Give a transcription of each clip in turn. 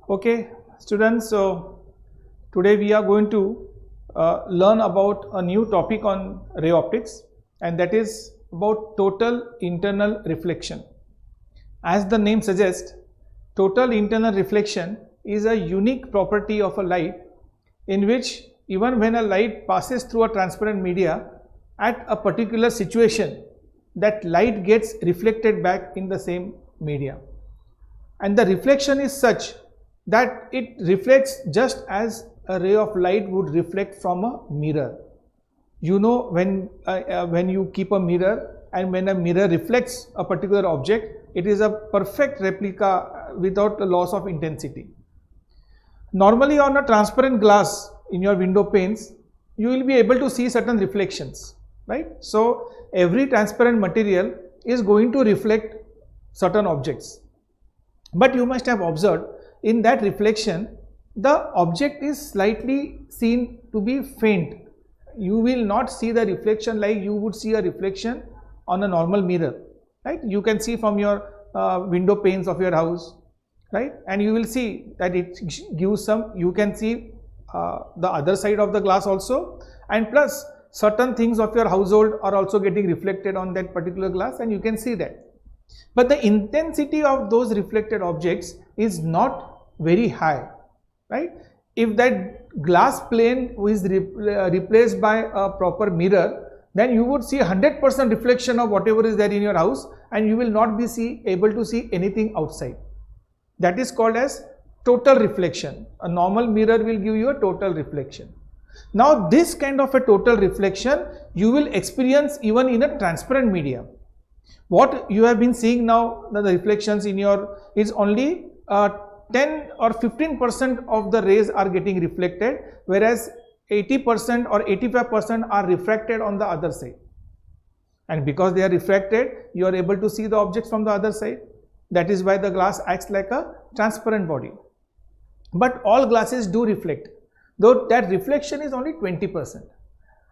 Okay, students, so today we are going to learn about a new topic on ray optics, and that is about total internal reflection. As the name suggests, total internal reflection is a unique property of a light in which even when a light passes through a transparent media at a particular situation, that light gets reflected back in the same media, and the reflection is such that it reflects just as a ray of light would reflect from a mirror. You know, when you keep a mirror and when a mirror reflects a particular object, it is a perfect replica without a loss of intensity. Normally on a transparent glass in your window panes, you will be able to see certain reflections, right? So every transparent material is going to reflect certain objects. But you must have observed in that reflection, the object is slightly seen to be faint. You will not see the reflection like you would see a reflection on a normal mirror, right? You can see from your window panes of your house, right? And you will see that it gives some, you can see the other side of the glass also, and plus certain things of your household are also getting reflected on that particular glass, and you can see that. But the intensity of those reflected objects is not very high, right? If that glass plane is replaced by a proper mirror, then you would see 100% reflection of whatever is there in your house, and you will not be able to see anything outside. That is called as total reflection. A normal mirror will give you a total reflection. Now this kind of a total reflection you will experience even in a transparent medium. What you have been seeing now, the reflections in your is only 10 or 15% of the rays are getting reflected, whereas 80% or 85% are refracted on the other side. And because they are refracted, you are able to see the objects from the other side. That is why the glass acts like a transparent body. But all glasses do reflect, though that reflection is only 20%.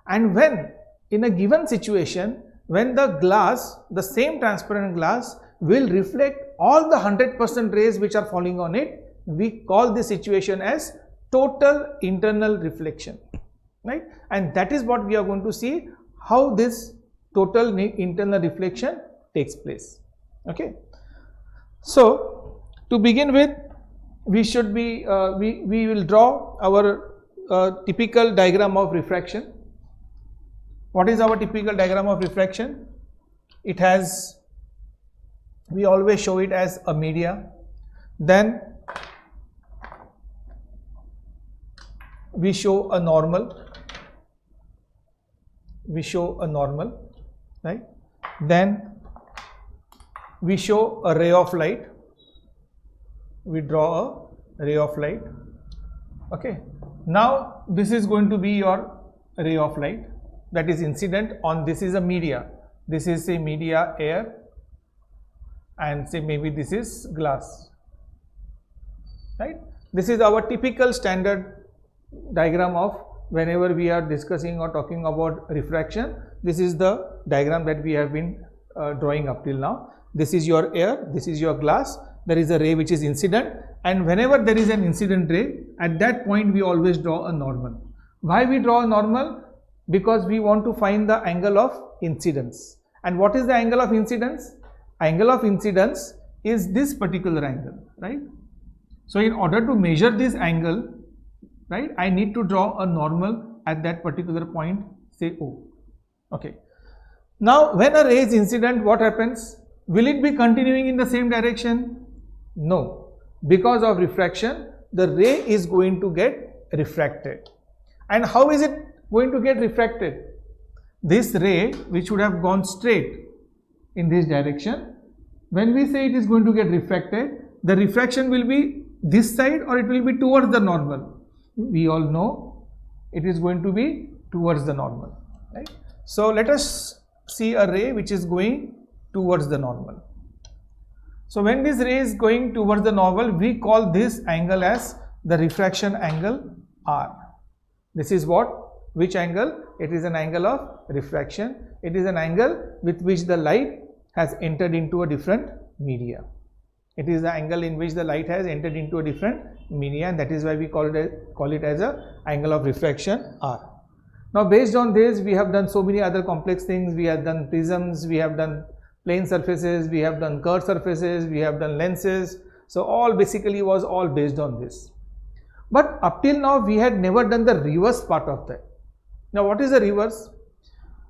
And when in a given situation, when the glass, the same transparent glass, will reflect all the 100% rays which are falling on it, we call this situation as total internal reflection, right? And that is what we are going to see, how this total internal reflection takes place. Okay, so to begin with, we should be we will draw our typical diagram of refraction. What is our typical diagram of refraction? It has, we always show it as a media, then we show a normal, right? Then we show a ray of light, we draw a ray of light. Okay, now this is going to be your ray of light that is incident on, this is a media, this is a media air, and say maybe this is glass, right? This is our typical standard diagram of whenever we are discussing or talking about refraction. This is the diagram that we have been drawing up till now. This is your air, this is your glass, there is a ray which is incident, and whenever there is an incident ray, at that point we always draw a normal. Why we draw a normal? Because we want to find the angle of incidence. And what is the angle of incidence? Angle of incidence is this particular angle, right? So in order to measure this angle, right, I need to draw a normal at that particular point, say O. Okay, now when a ray is incident, what happens? Will it be continuing in the same direction? No, because of refraction, the ray is going to get refracted. And how is it going to get refracted? This ray, which would have gone straight in this direction, when we say it is going to get refracted, the refraction will be this side or it will be towards the normal. We all know it is going to be towards the normal, right? So let us see a ray which is going towards the normal. So when this ray is going towards the normal, we call this angle as the refraction angle R. This is what? Which angle? It is an angle of refraction. It is an angle with which the light has entered into a different media. It is the angle in which the light has entered into a different media, and that is why we call it as a angle of refraction R. Now based on this, we have done so many other complex things. We have done prisms, we have done plane surfaces, we have done curved surfaces, we have done lenses. So all basically was all based on this. But up till now we had never done the reverse part of that. Now what is the reverse?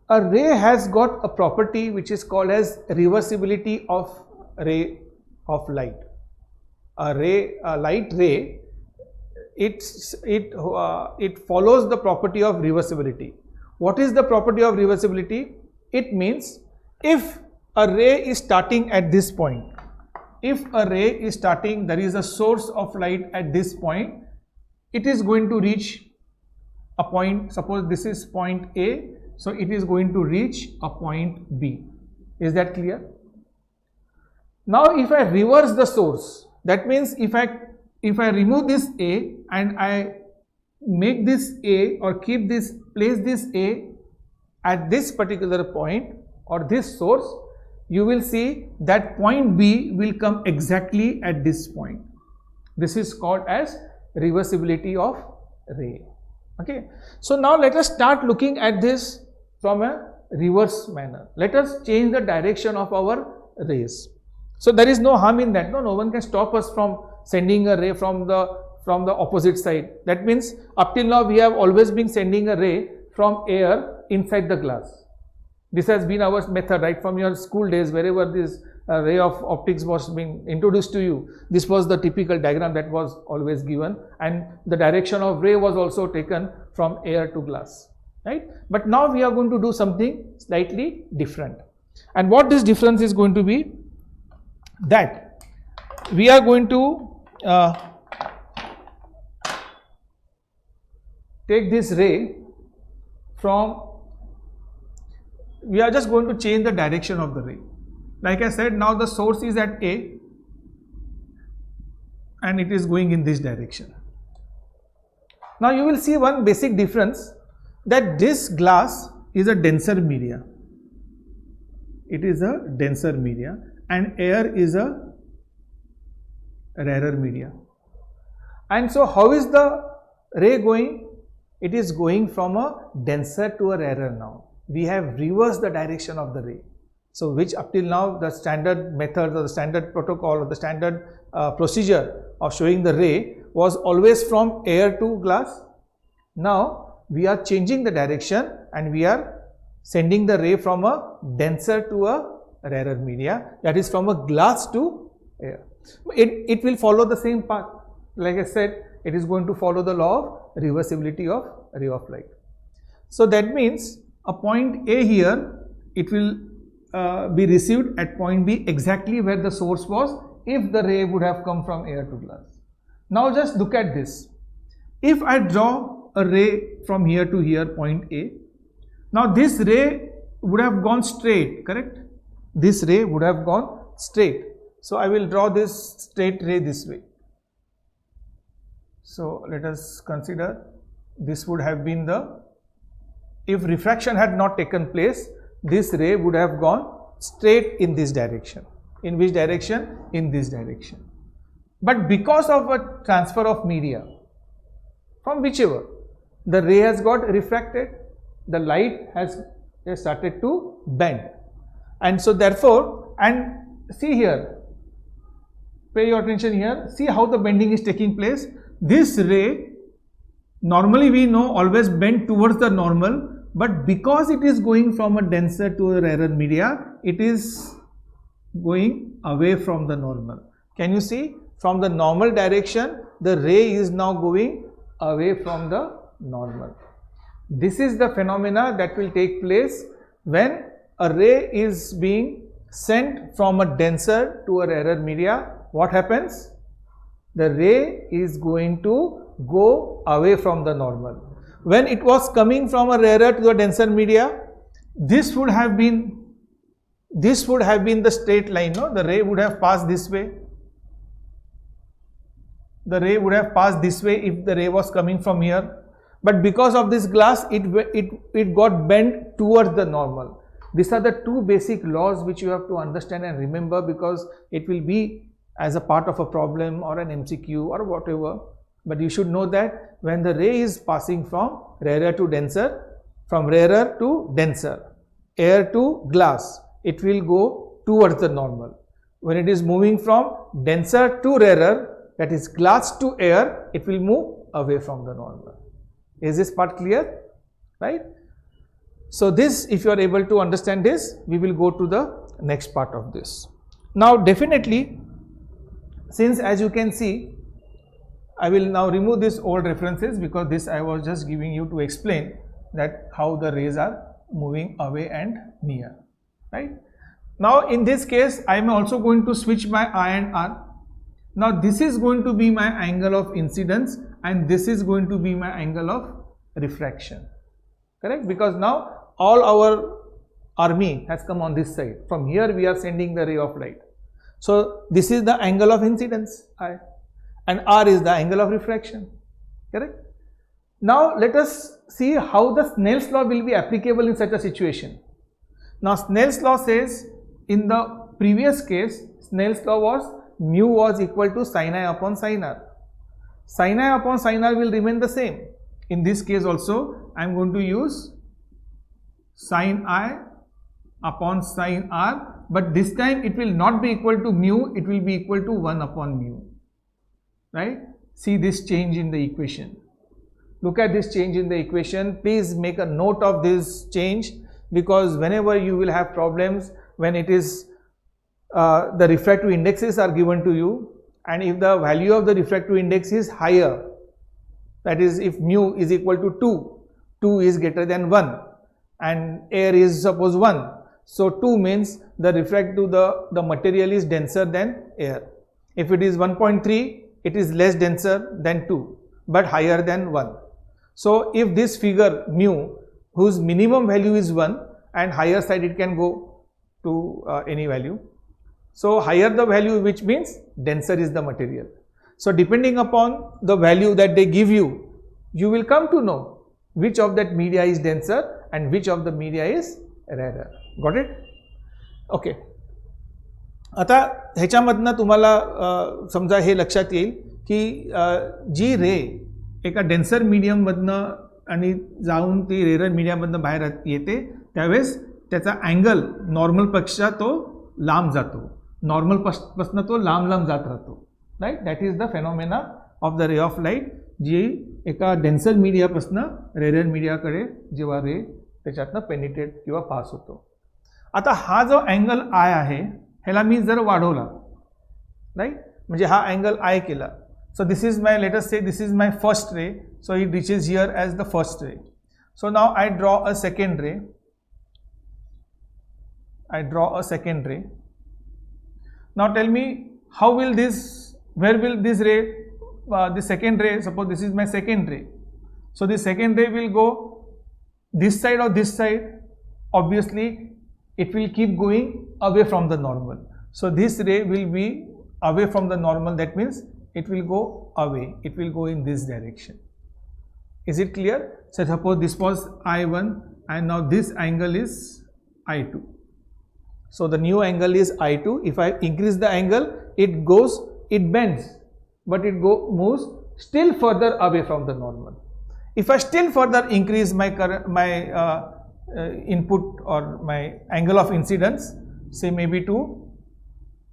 A ray has got a property which is called as reversibility of ray of light. A light ray, it follows the property of reversibility. What is the property of reversibility? It means if a ray is starting at this point, if a ray is starting, there is a source of light at this point, it is going to reach a point. Suppose this is point A, so it is going to reach a point B. Is that clear? Now if I reverse the source, that means if I remove this A and I make this A or place this A at this particular point or this source, you will see that point B will come exactly at this point. This is called as reversibility of ray. Okay, so now let us start looking at this from a reverse manner. Let us change the direction of our rays. So there is no harm in that. No one can stop us from sending a ray from the opposite side. That means up till now we have always been sending a ray from air inside the glass. This has been our method right from your school days. Wherever this ray of optics was being introduced to you, this was the typical diagram that was always given, and the direction of ray was also taken from air to glass, right? But now we are going to do something slightly different. And what this difference is going to be, that we are going to take this ray from, we are just going to change the direction of the ray. Like I said, now the source is at A and it is going in this direction. Now you will see one basic difference, that this glass is a denser media. It is a denser media and air is a rarer media. And so how is the ray going? It is going from a denser to a rarer now. We have reversed the direction of the ray. So which up till now the standard method or the standard protocol or the standard procedure of showing the ray was always from air to glass. Now we are changing the direction and we are sending the ray from a denser to a rarer media, that is from a glass to air. It will follow the same path. Like I said, it is going to follow the law of reversibility of ray of light. So that means a point A here, it will be received at point B exactly where the source was if the ray would have come from air to glass. Now just look at this. If I draw a ray from here to here, point A, now this ray would have gone straight, correct? This ray would have gone straight. So I will draw this straight ray this way. So let us consider this would have been the, if refraction had not taken place, this ray would have gone straight in this direction. In which direction? In this direction. But because of a transfer of media, from whichever, the ray has got refracted, the light has started to bend. And so therefore, and see here, pay your attention here, see how the bending is taking place. This ray, normally we know always bend towards the normal, but because it is going from a denser to a rarer media, it is going away from the normal. Can you see? From the normal direction, the ray is now going away from the normal. This is the phenomena that will take place when a ray is being sent from a denser to a rarer media. What happens? The ray is going to go away from the normal. When it was coming from a rarer to a denser media, this would have been the straight line, no? The ray would have passed this way. The ray would have passed this way if the ray was coming from here. But because of this glass, it got bent towards the normal. These are the two basic laws which you have to understand and remember, because it will be as a part of a problem or an MCQ or whatever. But you should know that when the ray is passing from rarer to denser, from rarer to denser, air to glass, it will go towards the normal. When it is moving from denser to rarer, that is glass to air, it will move away from the normal. Is this part clear? Right? So this, if you are able to understand this, we will go to the next part of this. Now definitely, since as you can see, I will now remove these old references because this I was just giving you to explain that how the rays are moving away and near, right? Now in this case, I am also going to switch my I and R. Now this is going to be my angle of incidence and this is going to be my angle of refraction, correct? Because now all our army has come on this side. From here we are sending the ray of light. So this is the angle of incidence, I, and R is the angle of refraction, correct? Now let us see how the Snell's law will be applicable in such a situation. Now Snell's law says, in the previous case, Snell's law was mu was equal to sin I upon sin R. Sin I upon sin R will remain the same. In this case also, I am going to use sin I upon sin R, but this time it will not be equal to mu, it will be equal to 1 upon mu, right? See this change in the equation. Look at this change in the equation. Please make a note of this change, because whenever you will have problems, when it is the refractive indexes are given to you, and if the value of the refractive index is higher, that is if mu is equal to 2, 2 is greater than 1 and air is suppose 1. So 2 means the refractive, the material is denser than air. If it is 1.3, it is less denser than 2 but higher than 1. So if this figure mu, whose minimum value is 1 and higher side it can go to any value. So higher the value, which means denser is the material. So depending upon the value that they give you, you will come to know which of that media is denser and which of the media is rarer. Got it? Okay. आता ह्याच्यामधनं तुम्हाला समजा हे लक्षात येईल की जी रे एका denser मीडियममधनं आणि जाऊन ती रेरर मीडियममधनं बाहेर येते त्यावेळेस त्याचा अँगल नॉर्मलपेक्षा तो लांब जातो, नॉर्मलपासून तो लांब लांब जात राहतो, right? That is the phenomena of the ray of light, जी एका डेन्सर मीडियापासून रेरर मीडियाकडे जेव्हा रे त्याच्यातनं पेनिट्रेट किंवा पास होतो. आता हा जो अँगल आय आहे ह्याला मी जर वाढवला, राईट, म्हणजे हा अँगल आय केला. So this is my, let us say this is my first ray, so it reaches here as the first ray. So now I draw a second ray. Now tell me, how will this, where will this ray, the second ray, suppose this is my second ray. So the second ray will go this side or this side. Obviously it will keep going away from the normal. So this ray will be away from the normal, that means it will go away, it will go in this direction. Is it clear? So suppose this was I1 and now this angle is I2. So the new angle is I2. If I increase the angle, it goes, it bends, but it moves still further away from the normal. If I still further increase my input or my angle of incidence, say maybe to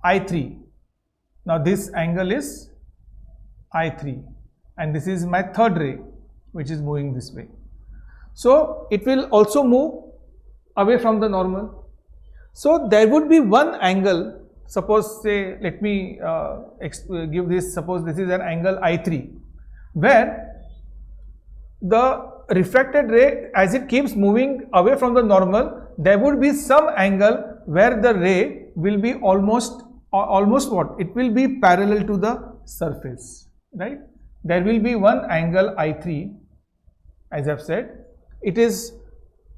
I3. Now this angle is I3 and this is my third ray which is moving this way. So it will also move away from the normal. So there would be one angle, suppose say, let me give this, suppose this is an angle I3, where the refracted ray, as it keeps moving away from the normal, there would be some angle where the ray will be almost what? It will be parallel to the surface, right? There will be one angle I3, as I've said. It is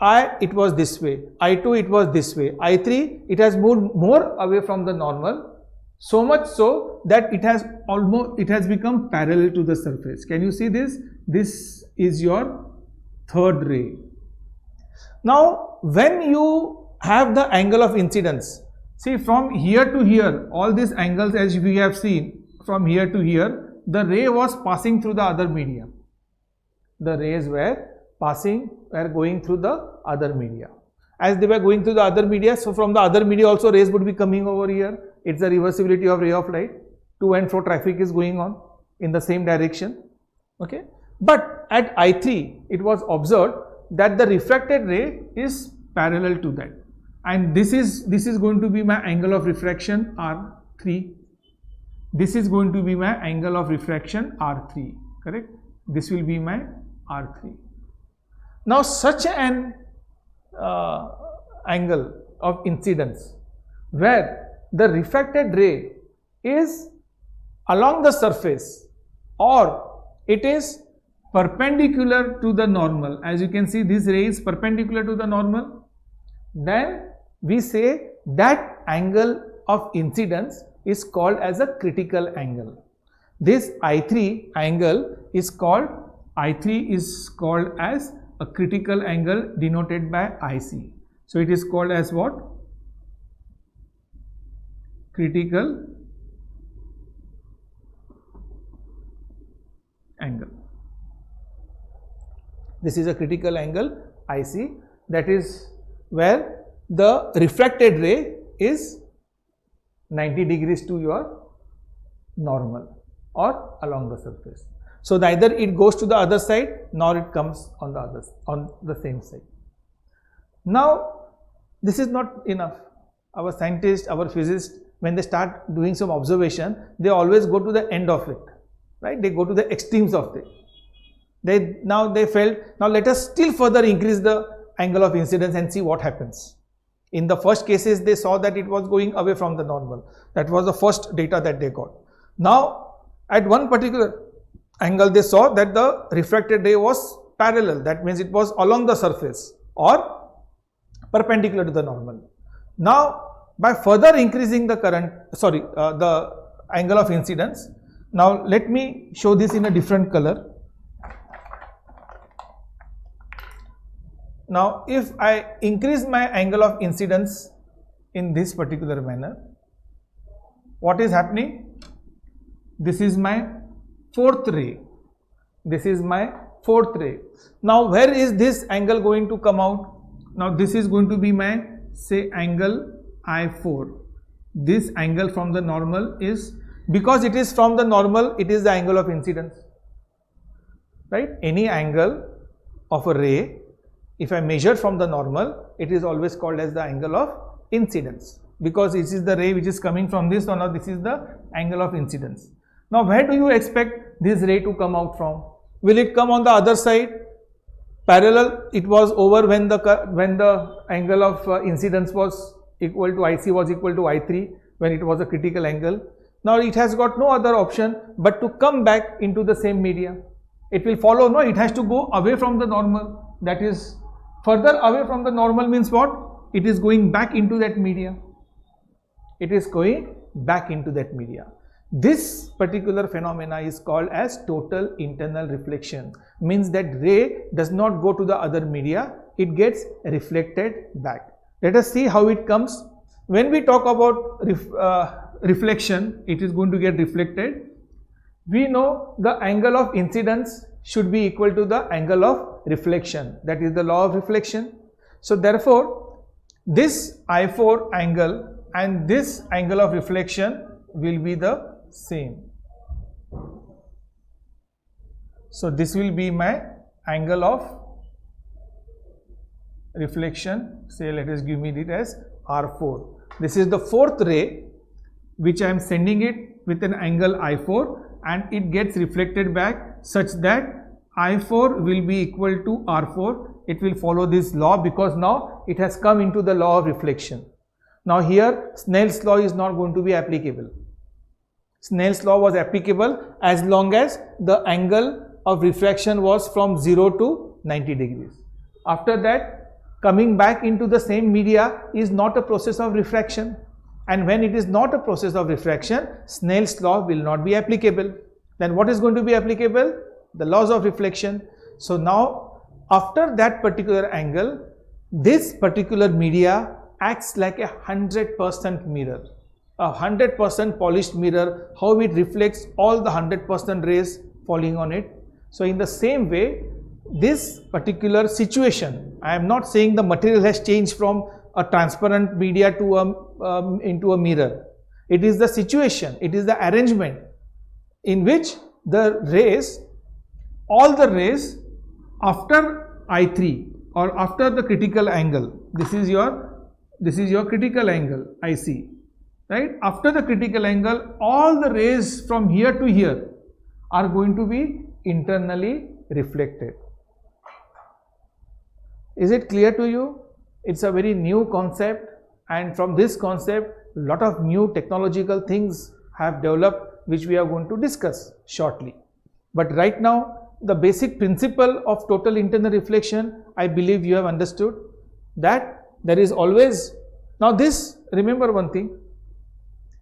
I, it was this way, I2 it was this way, I3 it has moved more away from the normal, so much so that it has become parallel to the surface. Can you see this? This is your third ray. Now when you have the angle of incidence, See, from here to here, all these angles as we have seen, from here to here, the ray was passing through the other media. The rays were going through the other media. As they were going through the other media, so from the other media also rays would be coming over here. It's the reversibility of ray of light. To and fro traffic is going on in the same direction. Okay. But at I3, it was observed that the refracted ray is parallel to that. And this is going to be my angle of refraction R3. This is going to be my angle of refraction R3, correct? This will be my R3. Now such an angle of incidence where the refracted ray is along the surface or it is perpendicular to the normal, as you can see this ray is perpendicular to the normal, then we say that angle of incidence is called as a critical angle. This I3 angle is called as a critical angle denoted by IC. So it is called as what? Critical angle. This is a critical angle IC, that is where the refracted ray is 90 degrees to your normal or along the surface. So neither it goes to the other side nor it comes on the same side. Now this is not enough. Our scientists, our physicists, when they start doing some observation, they always go to the end of it, right? They go to the extremes of it. They felt, now let us still further increase the angle of incidence and see what happens. In the first cases, they saw that it was going away from the normal. That was the first data that they got. Now, at one particular angle, they saw that the refracted ray was parallel. That means it was along the surface or perpendicular to the normal. Now, by further increasing the the angle of incidence, now let me show this in a different color. Now, if I increase my angle of incidence in this particular manner, what is happening? This is my fourth ray. This is my fourth ray. Now, where is this angle going to come out? Now, this is going to be my, say, angle I4. This angle from the normal is, because it is from the normal, it is the angle of incidence, right? Any angle of a ray, if I measure from the normal, it is always called as the angle of incidence, because this is the ray which is coming from this, or now this is the angle of incidence. Now, where do you expect this ray to come out from? Will it come on the other side? Parallel, it was over when the angle of incidence was equal to IC was equal to I3, when it was a critical angle. Now, it has got no other option but to come back into the same media. It will follow, no, it has to go away from the normal. That is, further away from the normal means what? It is going back into that media. It is going back into that media. This particular phenomena is called as total internal reflection. Means that ray does not go to the other media, it gets reflected back. Let us see how it comes. When we talk about reflection, it is going to get reflected. We know the angle of incidence should be equal to the angle of reflection. That is the law of reflection. So therefore, this I4 angle and this angle of reflection will be the same. So this will be my angle of reflection. Say, let us give it as R4. This is the fourth ray which I am sending it with an angle I4, and it gets reflected back such that I4 will be equal to R4. It will follow this law because now it has come into the law of reflection. Now here Snell's law is not going to be applicable. Snell's law was applicable as long as the angle of refraction was from 0 to 90 degrees. After that, coming back into the same media is not a process of refraction. And when it is not a process of refraction, Snell's law will not be applicable. Then what is going to be applicable? The laws of reflection. So now, after that particular angle, this particular media acts like a 100% mirror, a 100% polished mirror, how it reflects all the 100% rays falling on it. So in the same way, this particular situation, I am not saying the material has changed from a transparent media to into a mirror. It is the situation, it is the arrangement in which the rays, all the rays after I3 or after the critical angle, this is your critical angle IC, right? After the critical angle, all the rays from here to here are going to be internally reflected. Is it clear to you? It's a very new concept, and from this concept, a lot of new technological things have developed which we are going to discuss shortly. But right now, the basic principle of total internal reflection, I believe you have understood that there is always, now this, remember one thing,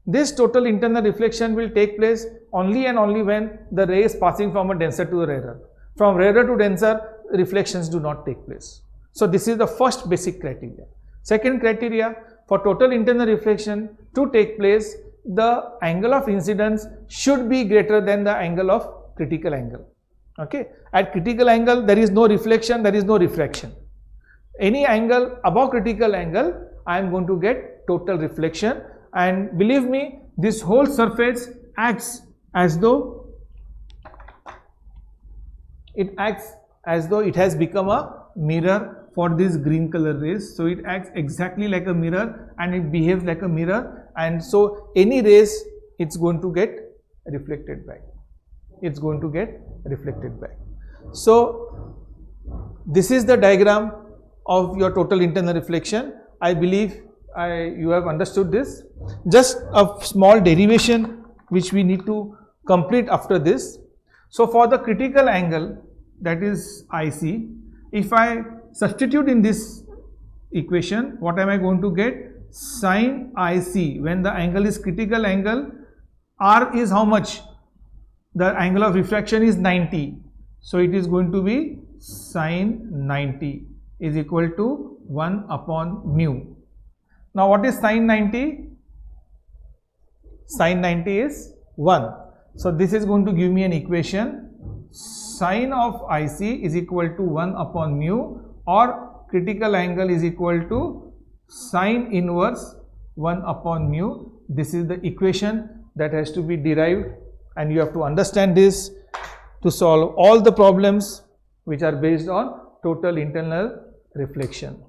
this total internal reflection will take place only and only when the ray is passing from a denser to a rarer. From rarer to denser, reflections do not take place. So this is the first basic criteria. Second criteria, for total internal reflection to take place, the angle of incidence should be greater than the angle of critical angle. Okay, at critical angle there is no reflection, there is no refraction. Any angle above critical angle, I am going to get total reflection, and believe me, this whole surface acts as though it has become a mirror for these green color rays. So it acts exactly like a mirror and it behaves like a mirror, and so any rays it's going to get reflected back. It's going to get reflected back. So this is the diagram of your total internal reflection. I believe you have understood this. Just a small derivation which we need to complete after this. So for the critical angle, that is IC, if I substitute in this equation, what am I going to get? Sin IC, when the angle is critical angle, R is how much? The angle of refraction is 90. So it is going to be sin 90 is equal to 1 upon mu. Now what is sin 90? Sin 90 is 1. So this is going to give me an equation. Sin of IC is equal to 1 upon mu, or critical angle is equal to sin inverse 1 upon mu. This is the equation that has to be derived, and you have to understand this to solve all the problems which are based on total internal reflection.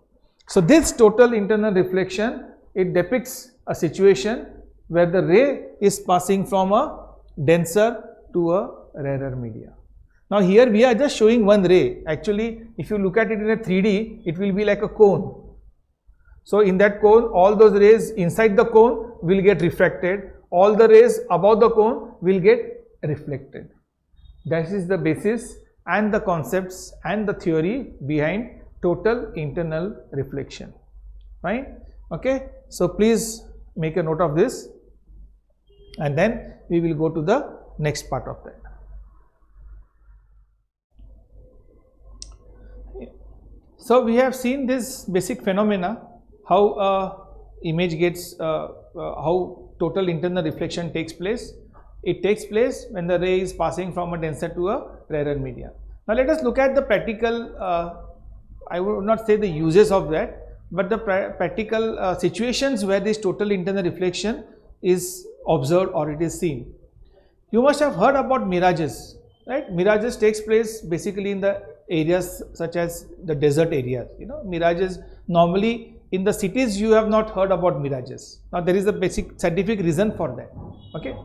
So this total internal reflection, it depicts a situation where the ray is passing from a denser to a rarer media. Now here we are just showing one ray. Actually, if you look at it in a 3D, it will be like a cone. So in that cone, all those rays inside the cone will get refracted. All the rays above the cone will get reflected. That is the basis and the concepts and the theory behind total internal reflection. Right? Okay. So please make a note of this, and then we will go to the next part of that. So we have seen this basic phenomena, how image gets, how total internal reflection takes place. It takes place when the ray is passing from a denser to a rarer media. Now let us look at the practical, I would not say the uses of that, but the practical situations where this total internal reflection is observed or it is seen. You must have heard about mirages, right? Mirages takes place basically in the areas such as the desert areas. You know, mirages normally in the cities you have not heard about mirages. Now there is a basic scientific reason for that. Okay,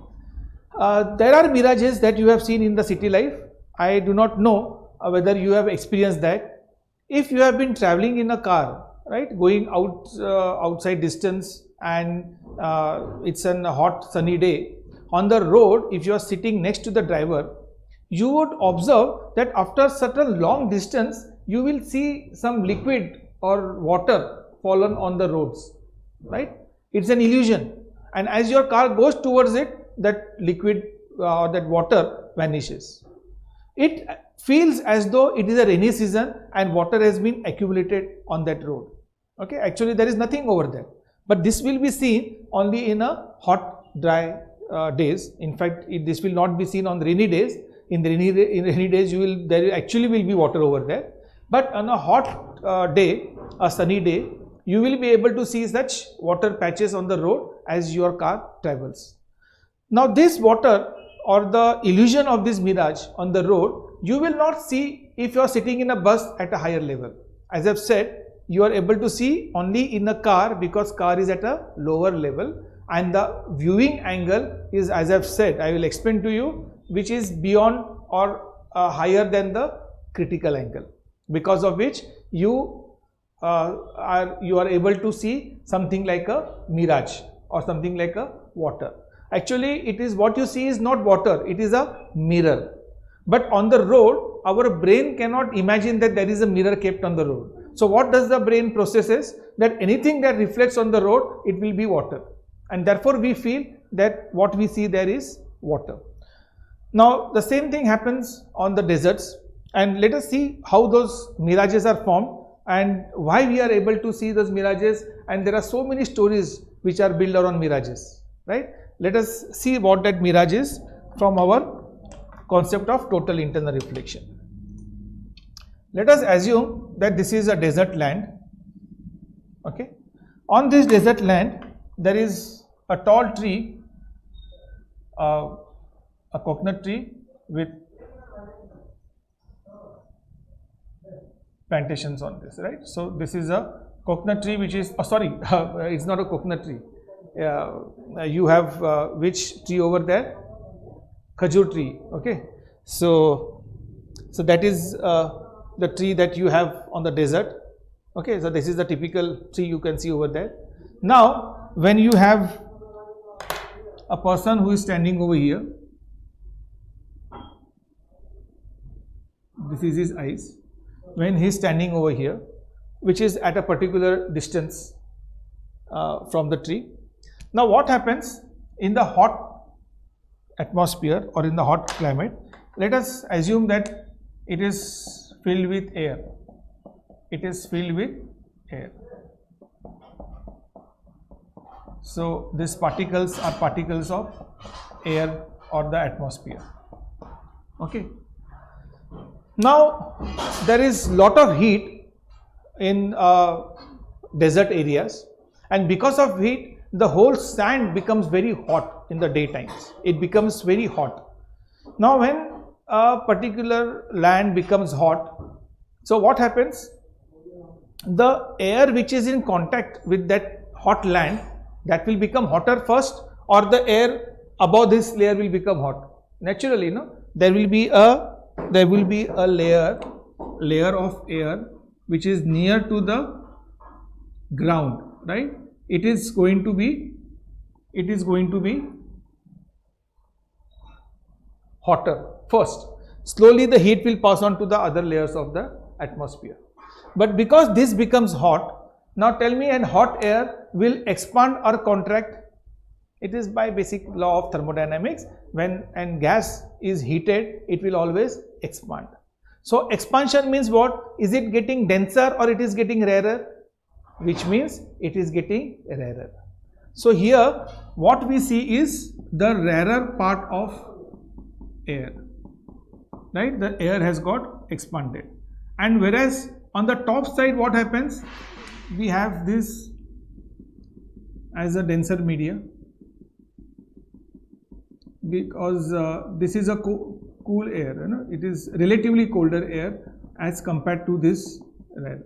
there are mirages that you have seen in the city life. I do not know whether you have experienced that. If you have been traveling in a car, right, going out outside distance, and it's a hot sunny day on the road, if you are sitting next to the driver, you would observe that after certain long distance you will see some liquid or water fallen on the roads, right? It's an illusion, and as your car goes towards it, that liquid or that water vanishes. It feels as though it is a rainy season and water has been accumulated on that road. Okay, actually there is nothing over there, but this will be seen only in a hot, dry days. In fact, this will not be seen on rainy days. In rainy days, there actually will be water over there. But on a hot day, a sunny day, you will be able to see such water patches on the road as your car travels. Now, this water or the illusion of this mirage on the road, you will not see if you are sitting in a bus at a higher level. As I've said, you are able to see only in a car because car is at a lower level, and the viewing angle is, as I've said, I will explain to you, which is beyond or higher than the critical angle, because of which you are able to see something like a mirage or something like a water. Actually, it is what you see is not water, it is a mirror. But on the road, our brain cannot imagine that there is a mirror kept on the road. So what does the brain processes? That anything that reflects on the road, it will be water. And therefore we feel that what we see there is water. Now the same thing happens on the deserts, and let us see how those mirages are formed and why we are able to see those mirages. And there are so many stories which are built around mirages, right? Let us see what that mirage is from our concept of total internal reflection. Let us assume that this is a desert land. Okay, on this desert land there is a tall tree, a coconut tree with plantations on this, right? So this is a coconut tree which is it's not a coconut tree. You have which tree over there? Khajur tree. Okay, so that is the tree that you have on the desert. Okay, so this is the typical tree you can see over there. Now when you have a person who is standing over here, this is his eyes. When he is standing over here, which is at a particular distance from the tree. Now what happens in the hot atmosphere or in the hot climate? Let us assume that it is filled with air. It is filled with air. So these particles are particles of air or the atmosphere. Okay. Now there is lot of heat in desert areas, and because of heat the whole sand becomes very hot in the daytimes. It becomes very hot. Now when a particular land becomes hot, so what happens? The air which is in contact with that hot land, that will become hotter first, or the air above this layer will become hot. Naturally, no, there will be a layer of air which is near to the ground, right? It is going to be hotter first. Slowly the heat will pass on to the other layers of the atmosphere. But because this becomes hot, now tell me, and hot air will expand or contract? It is by basic law of thermodynamics. When and gas is heated, it will always expand. So expansion means what? Is it getting denser or it is getting rarer? Which means it is getting rarer. So here what we see is the rarer part of air, right? The air has got expanded, and whereas on the top side what happens? We have this as a denser media, because this is a cool air, you know, it is relatively colder air as compared to this rare.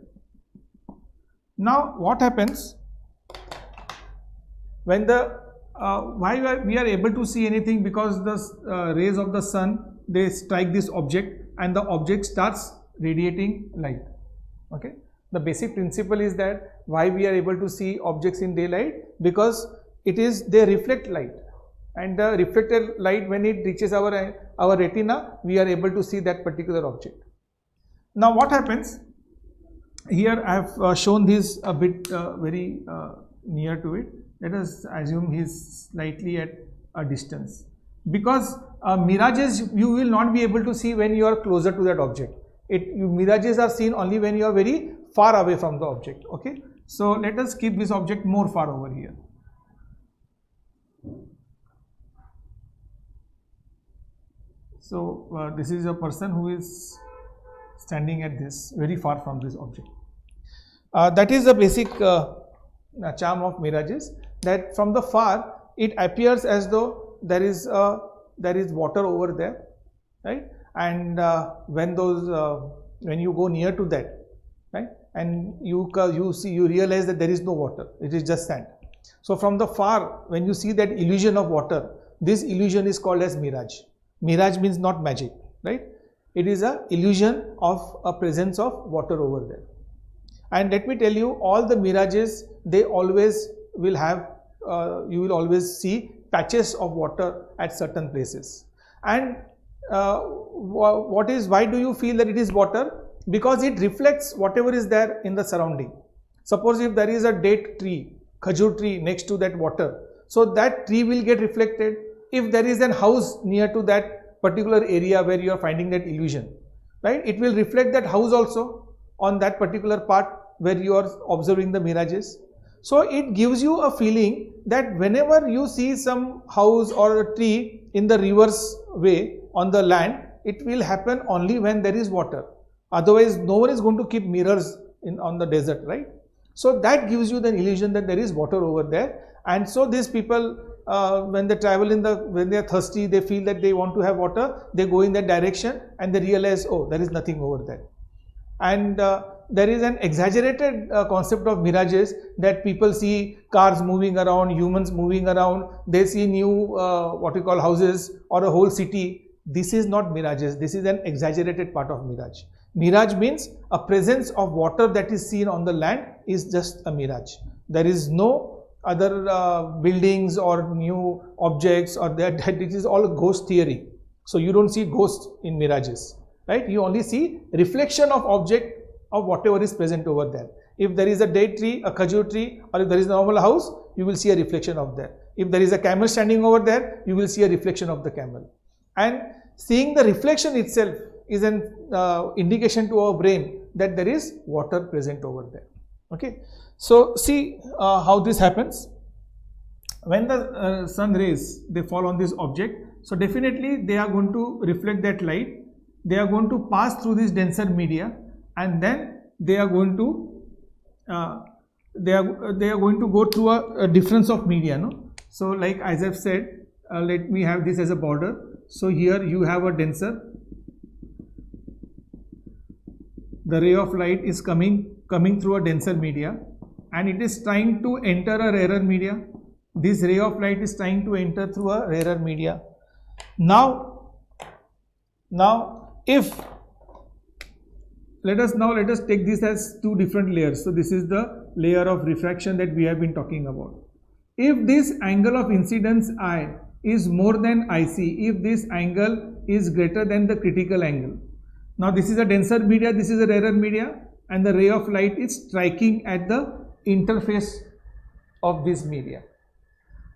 Now what happens when the why we are able to see anything? Because the rays of the sun, they strike this object and the object starts radiating light. Okay, the basic principle is that why we are able to see objects in daylight, because they reflect light, and the reflected light, when it reaches our retina, we are able to see that particular object. Now what happens here? I have shown this a bit very near to it. Let us assume he is slightly at a distance, because mirages you will not be able to see when you are closer to that object. Mirages are seen only when you are very far away from the object. Okay, So let us keep this object more far over here. So this is a person who is standing at this, very far from this object. That is the basic charm of mirages, that from the far it appears as though there is water over there, right? And when you go near to that, right, and you realize that there is no water, it is just sand. So from the far, when you see that illusion of water, this illusion is called as mirage. Mirage means not magic, right? It is a illusion of a presence of water over there. And let me tell you, all the mirages, they always will have, you will always see patches of water at certain places. And why do you feel that it is water? Because it reflects whatever is there in the surrounding. Suppose if there is a date tree, khajur tree next to that water, so that tree will get reflected. If there is an house near to that particular area where you are finding that illusion, right, it will reflect that house also on that particular part where you are observing the mirages. So it gives you a feeling that whenever you see some house or a tree in the reverse way on the land, it will happen only when there is water. Otherwise, no one is going to keep mirrors on the desert, right? So that gives you the illusion that there is water over there. And so these people, when they travel when they are thirsty, they feel that they want to have water, they go in that direction and they realize, oh, there is nothing over there. And there is an exaggerated concept of mirages, that people see cars moving around, humans moving around, they see new what we call houses or a whole city. This is not mirages, this is an exaggerated part of mirage. Mirage means a presence of water that is seen on the land is just a mirage. There is no other buildings or new objects, or that it is all ghost theory. So you don't see ghosts in mirages, right? You only see reflection of object of whatever is present over there. If there is a date tree, a khajur tree, or if there is a normal house, you will see a reflection of that. If there is a camel standing over there, you will see a reflection of the camel. And seeing the reflection itself is an indication to our brain that there is water present over there. Okay, so see how this happens. When the sun rays, they fall on this object, so definitely they are going to reflect that light, they are going to pass through this denser media, and then they are going to go through a difference of media, no? So like as I've said, let me have this as a border. So here you have a denser, the ray of light is coming through a denser media, and it is trying to enter a rarer media. This ray of light is trying to enter through a rarer media. Now if let us take this as two different layers. So this is the layer of refraction that we have been talking about. If this angle of incidence I is more than IC, if this angle is greater than the critical angle. Now this is a denser media, this is a rarer media, and the ray of light is striking at the interface of this media.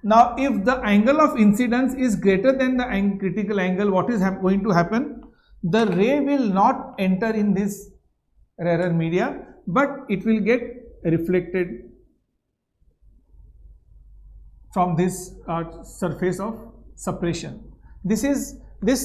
Now if the angle of incidence is greater than the critical angle, what is going to happen? The ray will not enter in this rarer media, but it will get reflected from this surface of suppression. This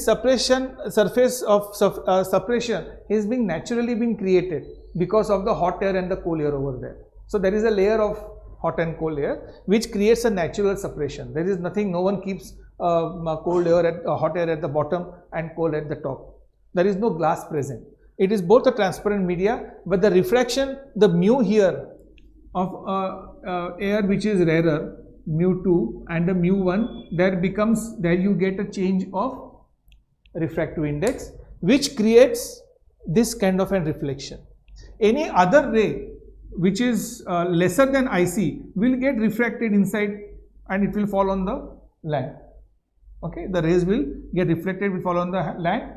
surface of suppression is naturally being created because of the hot air and the cold air over there. So there is a layer of hot and cold air which creates a natural suppression. There is nothing, no one keeps cold air hot air at the bottom and cold at the top. There is no glass present. It is both a transparent media, but the refraction, the mu here of air which is rarer, mu2 and the mu1, there you get a change of refractive index, which creates this kind of a reflection. Any other ray which is lesser than IC will get refracted inside and it will fall on the land. Okay, the rays will get reflected, will fall on the land,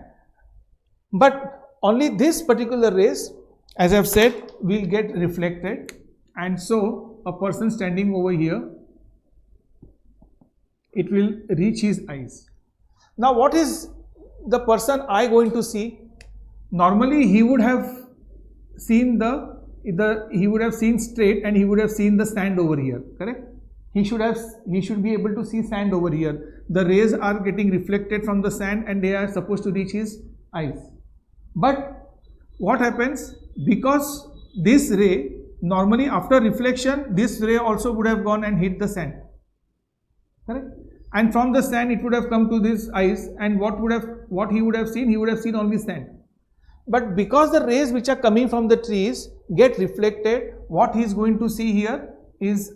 but only this particular rays, as I have said, will get reflected, and so a person standing over here, it will reach his eyes. Now what is the person eye going to see? Normally he would have seen the he would have seen straight and he would have seen the sand over here, correct? He should be able to see sand over here. The rays are getting reflected from the sand and they are supposed to reach his eyes. But what happens, because this ray, normally after reflection, this ray also would have gone and hit the sand, correct? And from the sand it would have come to this eyes, and what he would have seen only sand. But because the rays which are coming from the trees get reflected, what he is going to see here is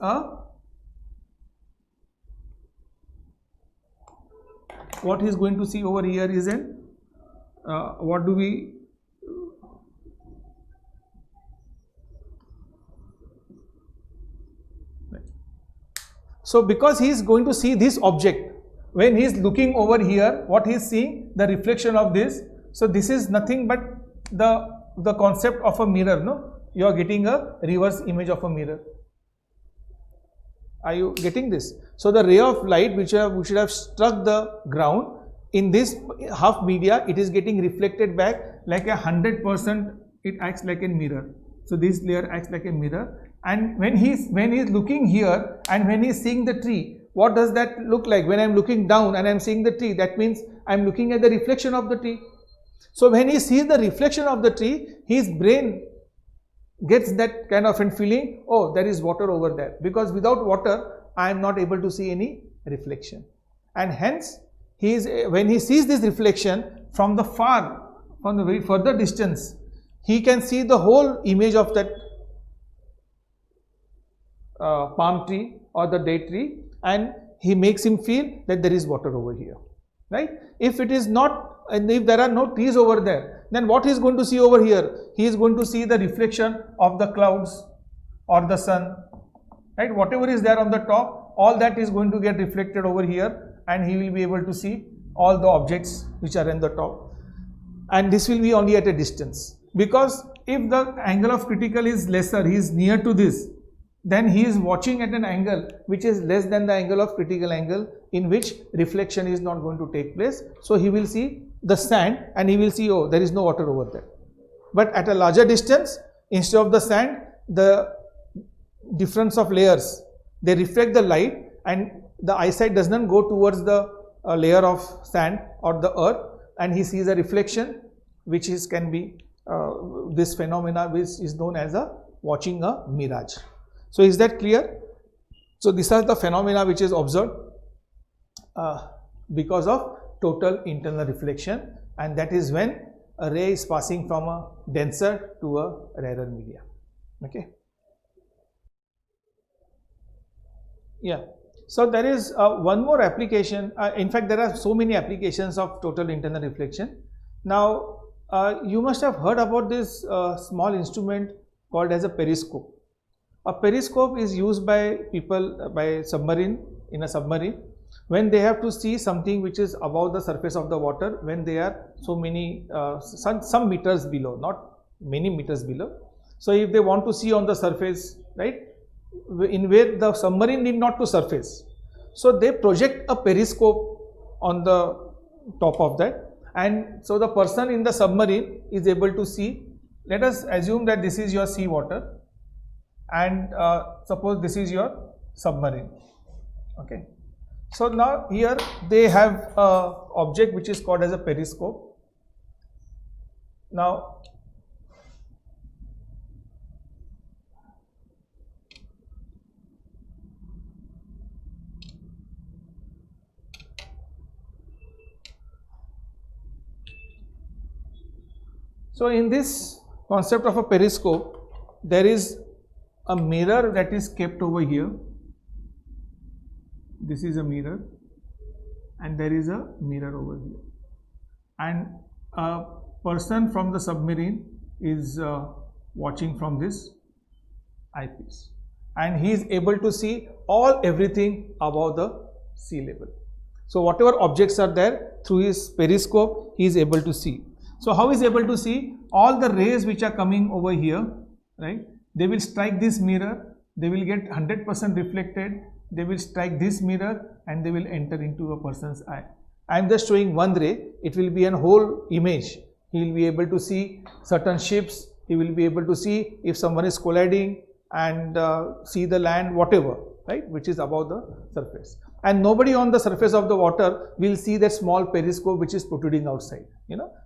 what he is going to see over here is an So because he is going to see this object, when he is looking over here, what he is seeing, the reflection of this. So this is nothing but the concept of a mirror, no? You are getting a reverse image of a mirror. Are you getting this? So the ray of light which should have struck the ground, in this half media, it is getting reflected back like 100%. It acts like a mirror. So this layer acts like a mirror. And when he's looking here and when he's seeing the tree, what does that look like? When I'm looking down and I'm seeing the tree, that means I'm looking at the reflection of the tree. So when he sees the reflection of the tree, his brain gets that kind of a feeling, oh, there is water over there, because without water I am not able to see any reflection. And hence when he sees this reflection from the very further distance, he can see the whole image of that palm tree or the date tree, and he makes him feel that there is water over here, right? If it is not, and if there are no trees over there, then what he is going to see over here? He is going to see the reflection of the clouds or the sun, right? Whatever is there on the top, all that is going to get reflected over here, and he will be able to see all the objects which are in the top. And this will be only at a distance, because if the angle of critical is lesser, he is near to this, then he is watching at an angle which is less than the angle of critical angle, in which reflection is not going to take place. So he will see the sand and he will see, oh, there is no water over there. But at a larger distance, instead of the sand, the difference of layers, they reflect the light, and the eyesight does not go towards the layer of sand or the earth, and he sees a reflection, which can be this phenomena which is known as watching a mirage. So is that clear? So these are the phenomena which is observed because of total internal reflection, and that is when a ray is passing from a denser to a rarer media. Okay. Yeah. So there is one more application. In fact, there are so many applications of total internal reflection. Now, you must have heard about this small instrument called as a periscope. A periscope is used by people in a submarine, when they have to see something which is above the surface of the water, when they are so many some meters below, not many meters below. So if they want to see on the surface, right, in where the submarine need not to surface, so they project a periscope on the top of that, and so the person in the submarine is able to see. Let us assume that this is your sea water, and suppose this is your submarine. Okay. So now here they have a object which is called as a periscope. Now so in this concept of a periscope, there is a mirror that is kept over here. This is a mirror, and there is a mirror over here, and a person from the submarine is watching from this eyepiece, and he is able to see everything above the sea level. So whatever objects are there, through his periscope he is able to see. So how is able to see? All the rays which are coming over here, right, they will strike this mirror, they will get 100% reflected, they will strike this mirror, and they will enter into a person's eye. I am just showing one ray, it will be a whole image. He will be able to see certain ships He will be able to see if someone is colliding and see the land, whatever, right, which is above the surface. And nobody on the surface of the water will see that small periscope which is protruding outside,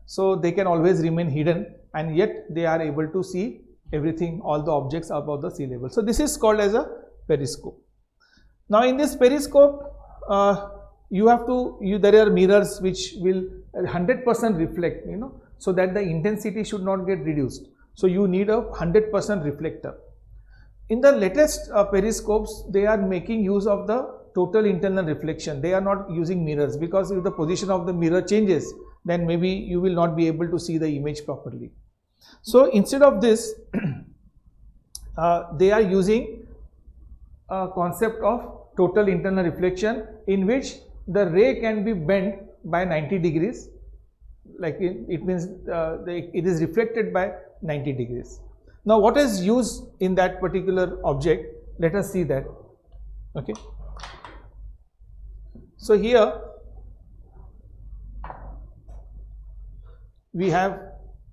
so they can always remain hidden, and yet they are able to see everything, all the objects above the sea level. So this is called as a periscope. Now in this periscope, there are mirrors which will 100% reflect, so that the intensity should not get reduced. So you need a 100% reflector. In the latest periscopes, they are making use of the total internal reflection. They are not using mirrors, because if the position of the mirror changes, then maybe you will not be able to see the image properly. So instead of this, they are using a concept of total internal reflection, in which the ray can be bent by 90 degrees, like it means it is reflected by 90 degrees. Now what is used in that particular object? Let us see that. Okay. So here we have